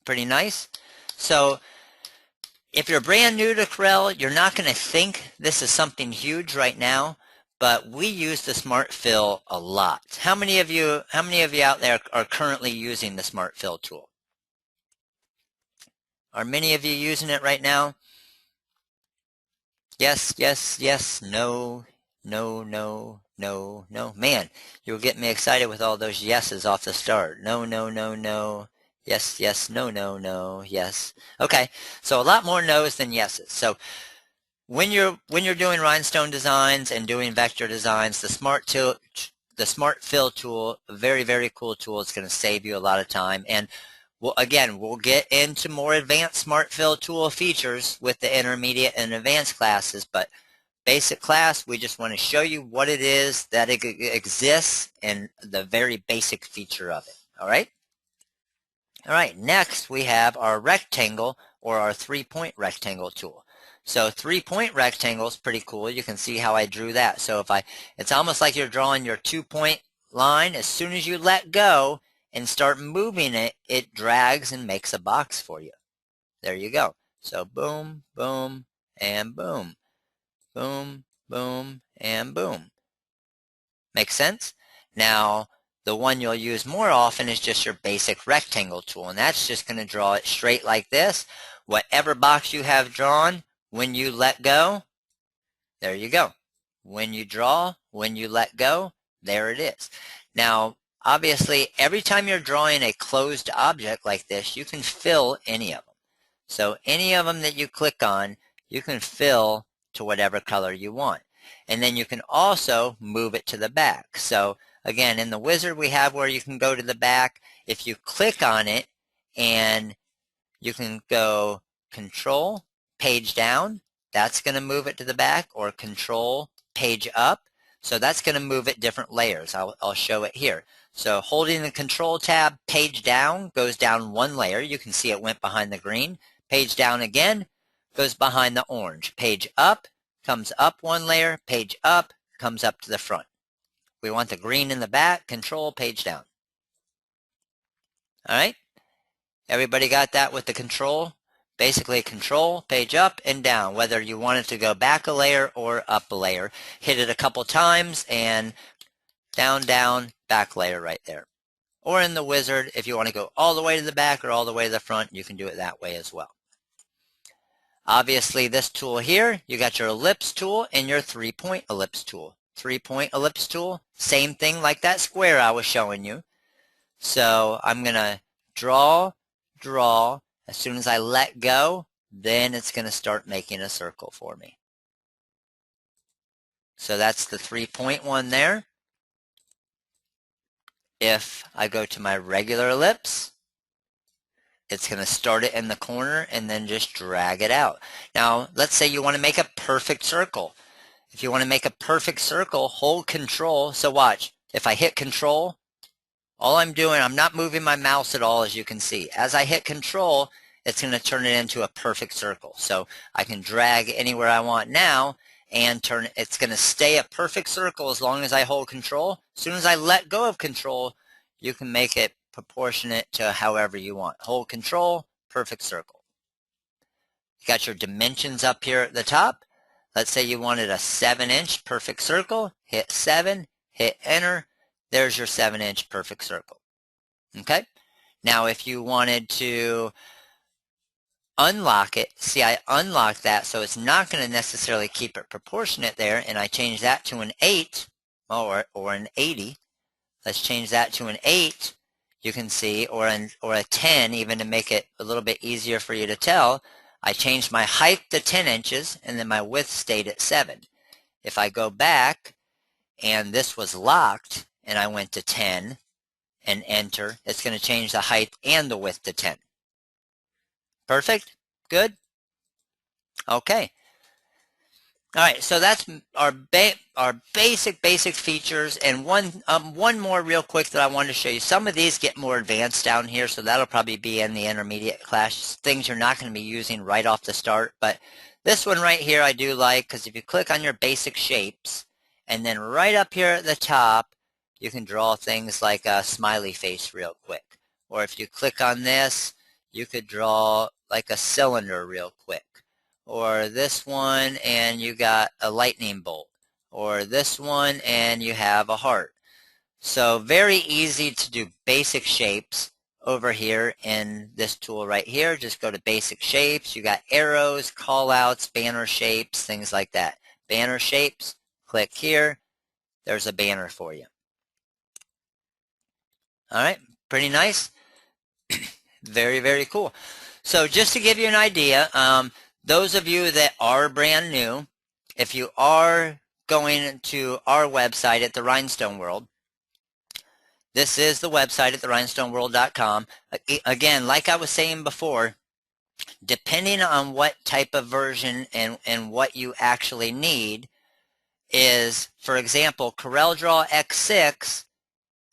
Pretty nice. So if you're brand new to Corel, you're not going to think this is something huge right now, but we use the Smart Fill a lot. How many of you out there are currently using the Smart Fill tool? Are many of you using it right now? Yes, yes, yes, no, no, no, no, no. Man, you'll get me excited with all those yeses off the start. No, no, no, no. Yes, yes, no, no, no, yes. Okay, so a lot more no's than yeses. So when you're doing rhinestone designs and doing vector designs, the Smart Fill tool, a very, very cool tool. It's going to save you a lot of time. And we'll get into more advanced Smart Fill tool features with the intermediate and advanced classes, but basic class, we just want to show you what it is, that it exists, and the very basic feature of it. All right? All right, next we have our rectangle or our 3-point rectangle tool. So 3-point rectangle is pretty cool. You can see how I drew that. So it's almost like you're drawing your 2-point line. As soon as you let go and start moving it, it drags and makes a box for you. There you go. So boom, boom, and boom. Boom, boom, and boom. Make sense? Now, the one you'll use more often is just your basic rectangle tool, and that's just going to draw it straight like this. Whatever box you have drawn, when you let go, there you go. When you draw, when you let go, there it is. Now, obviously, every time you're drawing a closed object like this, you can fill any of them. So any of them that you click on, you can fill to whatever color you want. And then you can also move it to the back. So again, in the wizard we have where you can go to the back. If you click on it, and you can go Control, page down, that's going to move it to the back, or Control, page up. So that's going to move it different layers. I'll show it here. So holding the Control tab, page down goes down one layer. You can see it went behind the green. Page down again goes behind the orange. Page up comes up one layer. Page up comes up to the front. We want the green in the back. Control, page down. All right. Everybody got that with the control? Basically control, page up and down, whether you want it to go back a layer or up a layer. Hit it a couple times and down, down, back layer right there. Or in the wizard, if you want to go all the way to the back or all the way to the front, you can do it that way as well. Obviously, this tool here, you got your ellipse tool and your 3-point ellipse tool. 3-point ellipse tool, same thing like that square I was showing you. So I'm going to draw. As soon as I let go, then it's going to start making a circle for me. So that's the 3-point one there. If I go to my regular ellipse, it's going to start it in the corner and then just drag it out. Now, let's say you want to make a perfect circle. If you want to make a perfect circle, hold Control. So watch, if I hit Control, all I'm doing, I'm not moving my mouse at all, as you can see. As I hit Control, it's going to turn it into a perfect circle. So I can drag anywhere I want now and it's going to stay a perfect circle as long as I hold Control. As soon as I let go of Control, you can make it proportionate to however you want. Hold Control, perfect circle. You got your dimensions up here at the top. Let's say you wanted a 7-inch perfect circle. Hit 7, hit Enter. There's your 7-inch perfect circle. Okay? Now if you wanted to unlock it, see I unlocked that so it's not going to necessarily keep it proportionate there, and I change that to an 8 or an 80. Let's change that to an 8, you can see, or a 10 even to make it a little bit easier for you to tell. I changed my height to 10 inches and then my width stayed at 7. If I go back and this was locked, and I went to 10 and Enter, it's going to change the height and the width to 10. Perfect? Good? Okay. All right, so that's our basic features, and one more real quick that I wanted to show you. Some of these get more advanced down here, so that'll probably be in the intermediate class, things you're not going to be using right off the start. But this one right here I do like, because if you click on your basic shapes, and then right up here at the top, you can draw things like a smiley face real quick. Or if you click on this, you could draw like a cylinder real quick. Or this one and you got a lightning bolt. Or this one and you have a heart. So very easy to do basic shapes over here in this tool right here. Just go to basic shapes. You got arrows, callouts, banner shapes, things like that. Banner shapes, click here. There's a banner for you. All right, pretty nice. Very, very cool. So just to give you an idea, those of you that are brand new, if you are going to our website at the Rhinestone World, this is the website at therhinestoneworld.com. Again, like I was saying before, depending on what type of version and what you actually need is, for example, CorelDRAW X6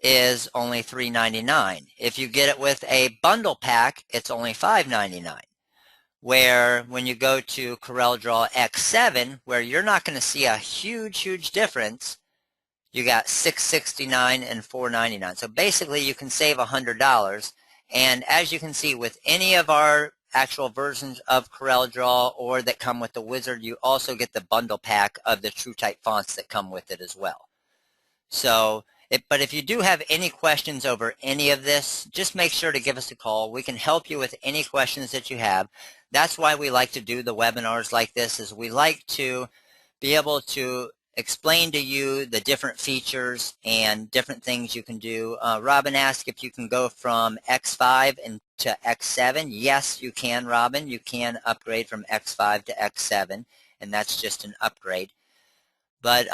is only $3.99. If you get it with a bundle pack, it's only $5.99. Where when you go to CorelDRAW X7, where you're not going to see a huge difference, you got $6.69 and $4.99. So basically you can save $100. And as you can see with any of our actual versions of CorelDRAW or that come with the wizard, you also get the bundle pack of the TrueType fonts that come with it as well. So but if you do have any questions over any of this, just make sure to give us a call. We can help you with any questions that you have. That's why we like to do the webinars like this, is we like to be able to explain to you the different features and different things you can do. Robin asked if you can go from X5 to X7. Yes, you can, Robin. You can upgrade from X5 to X7, and that's just an upgrade. But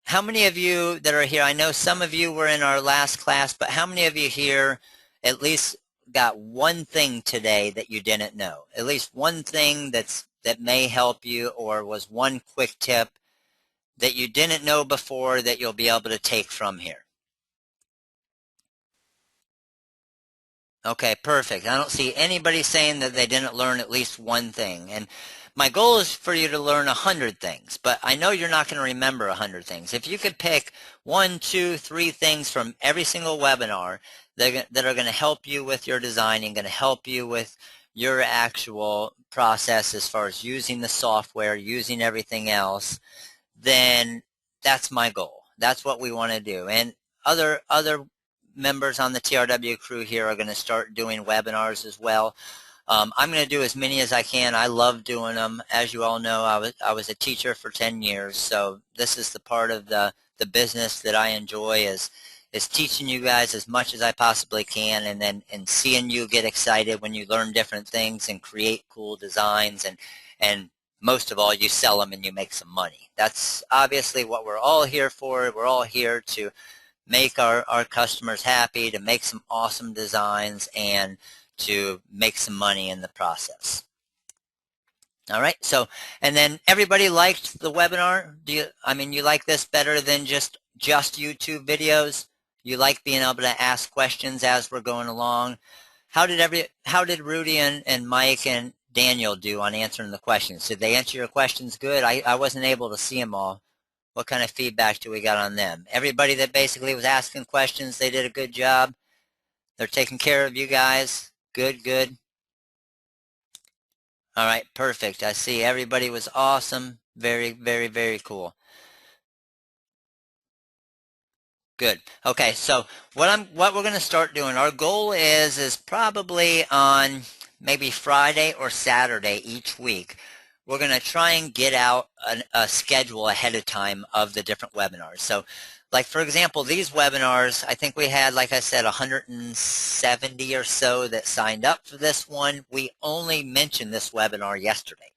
how many of you that are here, I know some of you were in our last class, but how many of you here at least got one thing today that you didn't know? At least one thing that may help you, or was one quick tip that you didn't know before that you'll be able to take from here? Okay, perfect. I don't see anybody saying that they didn't learn at least one thing. And my goal is for you to learn 100 things, but I know you're not going to remember 100 things. If you could pick one, two, three things from every single webinar that are going to help you with your designing, going to help you with your actual process as far as using the software, using everything else, then that's my goal. That's what we want to do. And other members on the TRW crew here are going to start doing webinars as well. I'm going to do as many as I can. I love doing them. As you all know, I was a teacher for 10 years, so this is the part of the business that I enjoy is teaching you guys as much as I possibly can, and seeing you get excited when you learn different things and create cool designs, and most of all, you sell them and you make some money. That's obviously what we're all here for. We're all here to make our customers happy, to make some awesome designs, and to make some money in the process. All right, so, and then everybody liked the webinar. You like this better than just YouTube videos? You like being able to ask questions as we're going along? How did Rudy and Mike and Daniel do on answering the questions? Did they answer your questions good? I wasn't able to see them all. What kind of feedback do we got on them? Everybody that basically was asking questions, they did a good job. They're taking care of you guys. Good, good. All right, perfect. I see everybody was awesome. Very, very, very cool. Good. Okay, so what we're going to start doing, our goal is probably on maybe Friday or Saturday each week. We're going to try and get out a schedule ahead of time of the different webinars. So, like for example, these webinars, I think we had, like I said, 170 or so that signed up for this one. We only mentioned this webinar yesterday.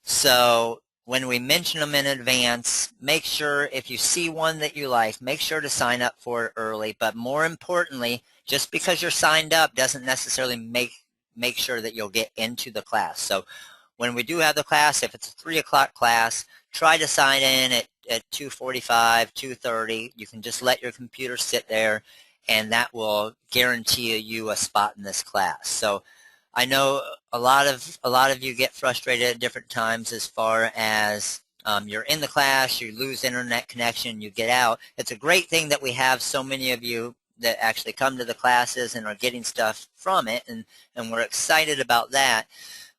So when we mention them in advance, make sure if you see one that you like, make sure to sign up for it early. But more importantly, just because you're signed up doesn't necessarily make sure that you'll get into the class. So when we do have the class, if it's a 3 o'clock class, try to sign in at 2:45, 2:30. You can just let your computer sit there, and that will guarantee you a spot in this class. So I know a lot of you get frustrated at different times as far as you're in the class, you lose internet connection, you get out. It's a great thing that we have so many of you that actually come to the classes and are getting stuff from it, and we're excited about that.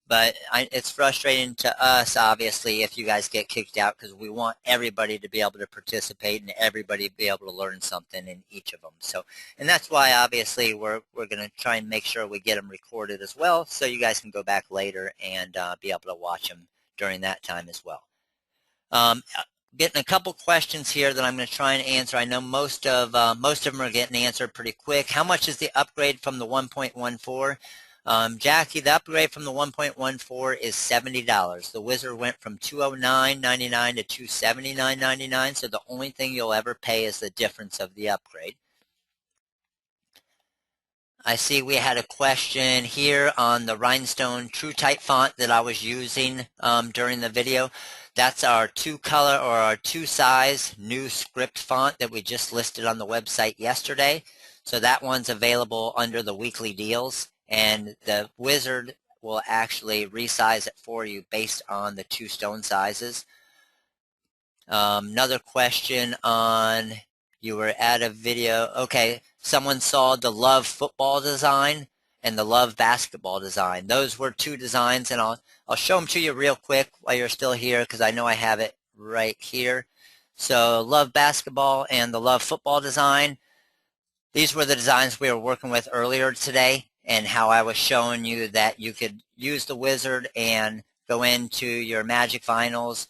But it's frustrating to us, obviously, if you guys get kicked out, because we want everybody to be able to participate and everybody to be able to learn something in each of them. So, and that's why, obviously, we're going to try and make sure we get them recorded as well, so you guys can go back later and be able to watch them during that time as well. Getting a couple questions here that I'm going to try and answer. I know most of them are getting answered pretty quick. How much is the upgrade from the 1.14? Jackie, the upgrade from the 1.14 is $70. The Wizard went from $209.99 to $279.99, so the only thing you'll ever pay is the difference of the upgrade. I see we had a question here on the Rhinestone True Type font that I was using during the video. That's our 2-color or our 2-size new script font that we just listed on the website yesterday. So that one's available under the weekly deals, and the Wizard will actually resize it for you based on the 2 stone sizes. Another question on, you were at a video, okay, someone saw the Love football design and the Love basketball design. Those were 2 designs, and I'll show them to you real quick while you're still here, because I know I have it right here. So Love basketball and the Love football design, these were the designs we were working with earlier today, and how I was showing you that you could use the Wizard and go into your Magic Vinyls.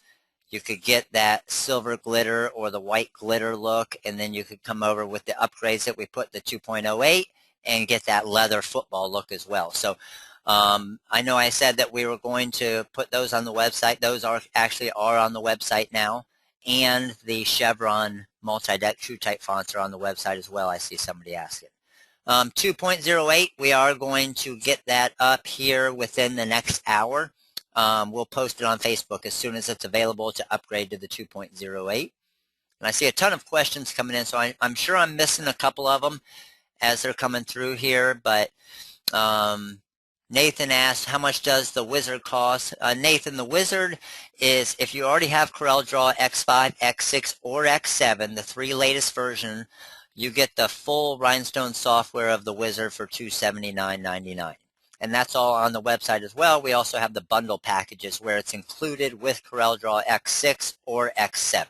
You could get that silver glitter or the white glitter look, and then you could come over with the upgrades that we put, the 2.08, and get that leather football look as well. So I know I said that we were going to put those on the website. Those actually are on the website now, and the Chevron multi-deck True Type fonts are on the website as well. I see somebody asking. 2.08, we are going to get that up here within the next hour. we'll post it on Facebook as soon as it's available to upgrade to the 2.08. And I see a ton of questions coming in, so I'm sure I'm missing a couple of them as they're coming through here, but Nathan asked, how much does the wizard cost? Nathan, the wizard is, if you already have CorelDRAW X5, X6, or X7, the 3 latest version, you get the full Rhinestone software of the wizard for $279.99. And that's all on the website as well. We also have the bundle packages where it's included with CorelDRAW X6 or X7.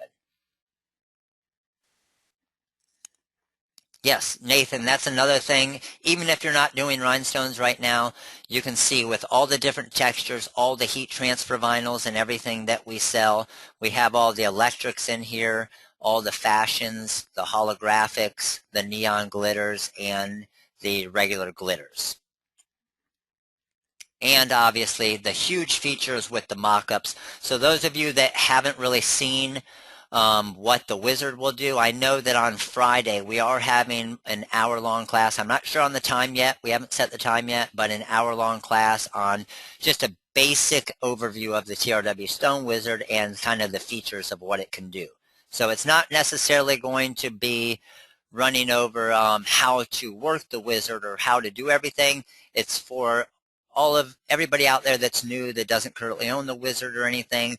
Yes, Nathan, that's another thing. Even if you're not doing rhinestones right now, you can see with all the different textures, all the heat transfer vinyls and everything that we sell, we have all the electrics in here, all the fashions, the holographics, the neon glitters, and the regular glitters. And obviously the huge features with the mock-ups. So those of you that haven't really seen what the wizard will do, I know that on Friday we are having an hour-long class. I'm not sure on the time yet. We haven't set the time yet, but an hour-long class on just a basic overview of the TRW Stone Wizard and kind of the features of what it can do. So it's not necessarily going to be running over how to work the wizard or how to do everything. It's for everybody out there that's new, that doesn't currently own the wizard or anything,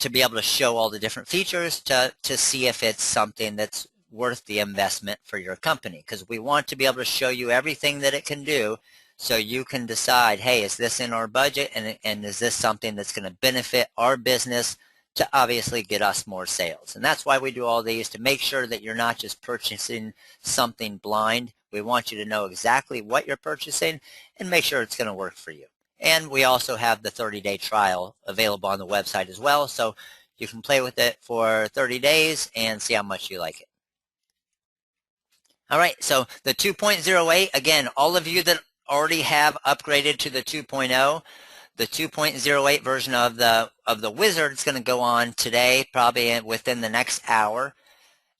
to be able to show all the different features to see if it's something that's worth the investment for your company. Because we want to be able to show you everything that it can do so you can decide, hey, is this in our budget, and is this something that's going to benefit our business to obviously get us more sales. And that's why we do all these, to make sure that you're not just purchasing something blind. We want you to know exactly what you're purchasing and make sure it's going to work for you. And we also have the 30-day trial available on the website as well, so you can play with it for 30 days and see how much you like it. All right, so the 2.08, again, all of you that already have upgraded to the 2.0, the 2.08 version of the wizard is going to go on today, probably within the next hour,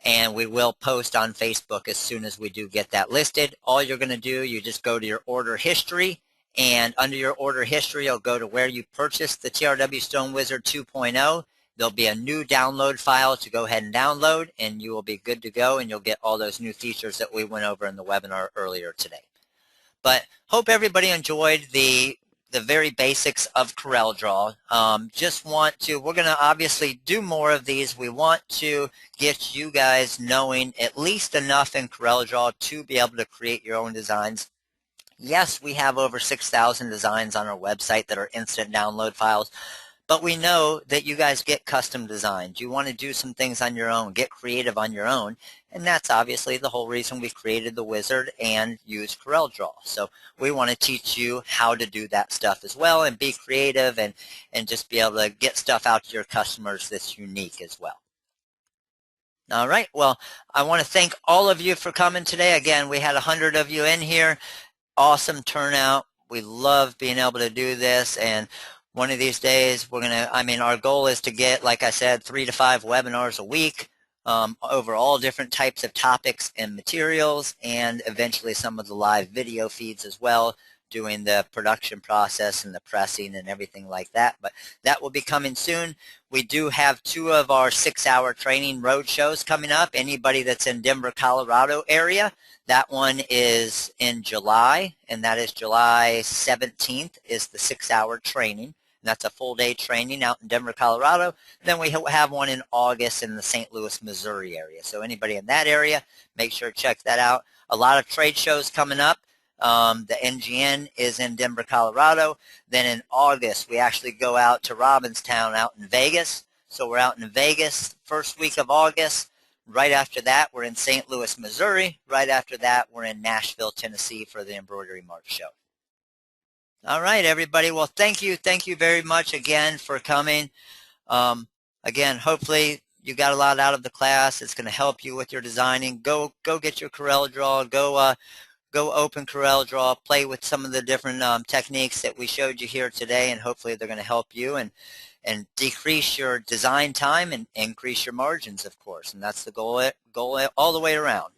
and we will post on Facebook as soon as we do get that listed. All you're going to do, you just go to your order history, and under your order history, you'll go to where you purchased the TRW Stone Wizard 2.0. There'll be a new download file to go ahead and download, and you will be good to go, and you'll get all those new features that we went over in the webinar earlier today. But hope everybody enjoyed the very basics of CorelDRAW. We're going to obviously do more of these. We want to get you guys knowing at least enough in CorelDRAW to be able to create your own designs. Yes, we have over 6,000 designs on our website that are instant download files, but we know that you guys get custom designs. You want to do some things on your own, get creative on your own, and that's obviously the whole reason we created the wizard and use CorelDRAW. So we want to teach you how to do that stuff as well and be creative and just be able to get stuff out to your customers that's unique as well. All right, well, I want to thank all of you for coming today. Again, we had 100 of you in here. Awesome turnout. We love being able to do this, and one of these days our goal is to get, like I said, 3 to 5 webinars a week over all different types of topics and materials, and eventually some of the live video feeds as well, doing the production process and the pressing and everything like that. But that will be coming soon. We do have 2 of our 6-hour training road shows coming up. Anybody that's in Denver, Colorado area, that one is in July, and that is July 17th is the 6-hour training. And that's a full-day training out in Denver, Colorado. Then we have one in August in the St. Louis, Missouri area. So anybody in that area, make sure to check that out. A lot of trade shows coming up. The NGN is in Denver, Colorado. Then in August, we actually go out to Robinstown out in Vegas. So we're out in Vegas first week of August. Right after that, we're in St. Louis, Missouri. Right after that, we're in Nashville, Tennessee for the Embroidery March show. All right, everybody. Well, thank you. Thank you very much again for coming. Again, hopefully you got a lot out of the class. It's going to help you with your designing. Go get your CorelDRAW. Go open CorelDRAW. Play with some of the different techniques that we showed you here today, and hopefully they're going to help you and decrease your design time and increase your margins, of course. And that's the goal all the way around.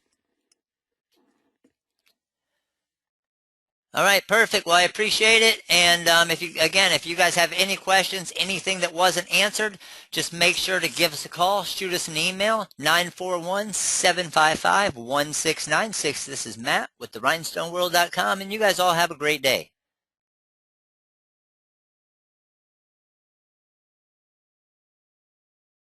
All right, perfect. Well, I appreciate it. And if you guys have any questions, anything that wasn't answered, just make sure to give us a call, shoot us an email, 941-755-1696. This is Matt with the rhinestoneworld.com, and you guys all have a great day.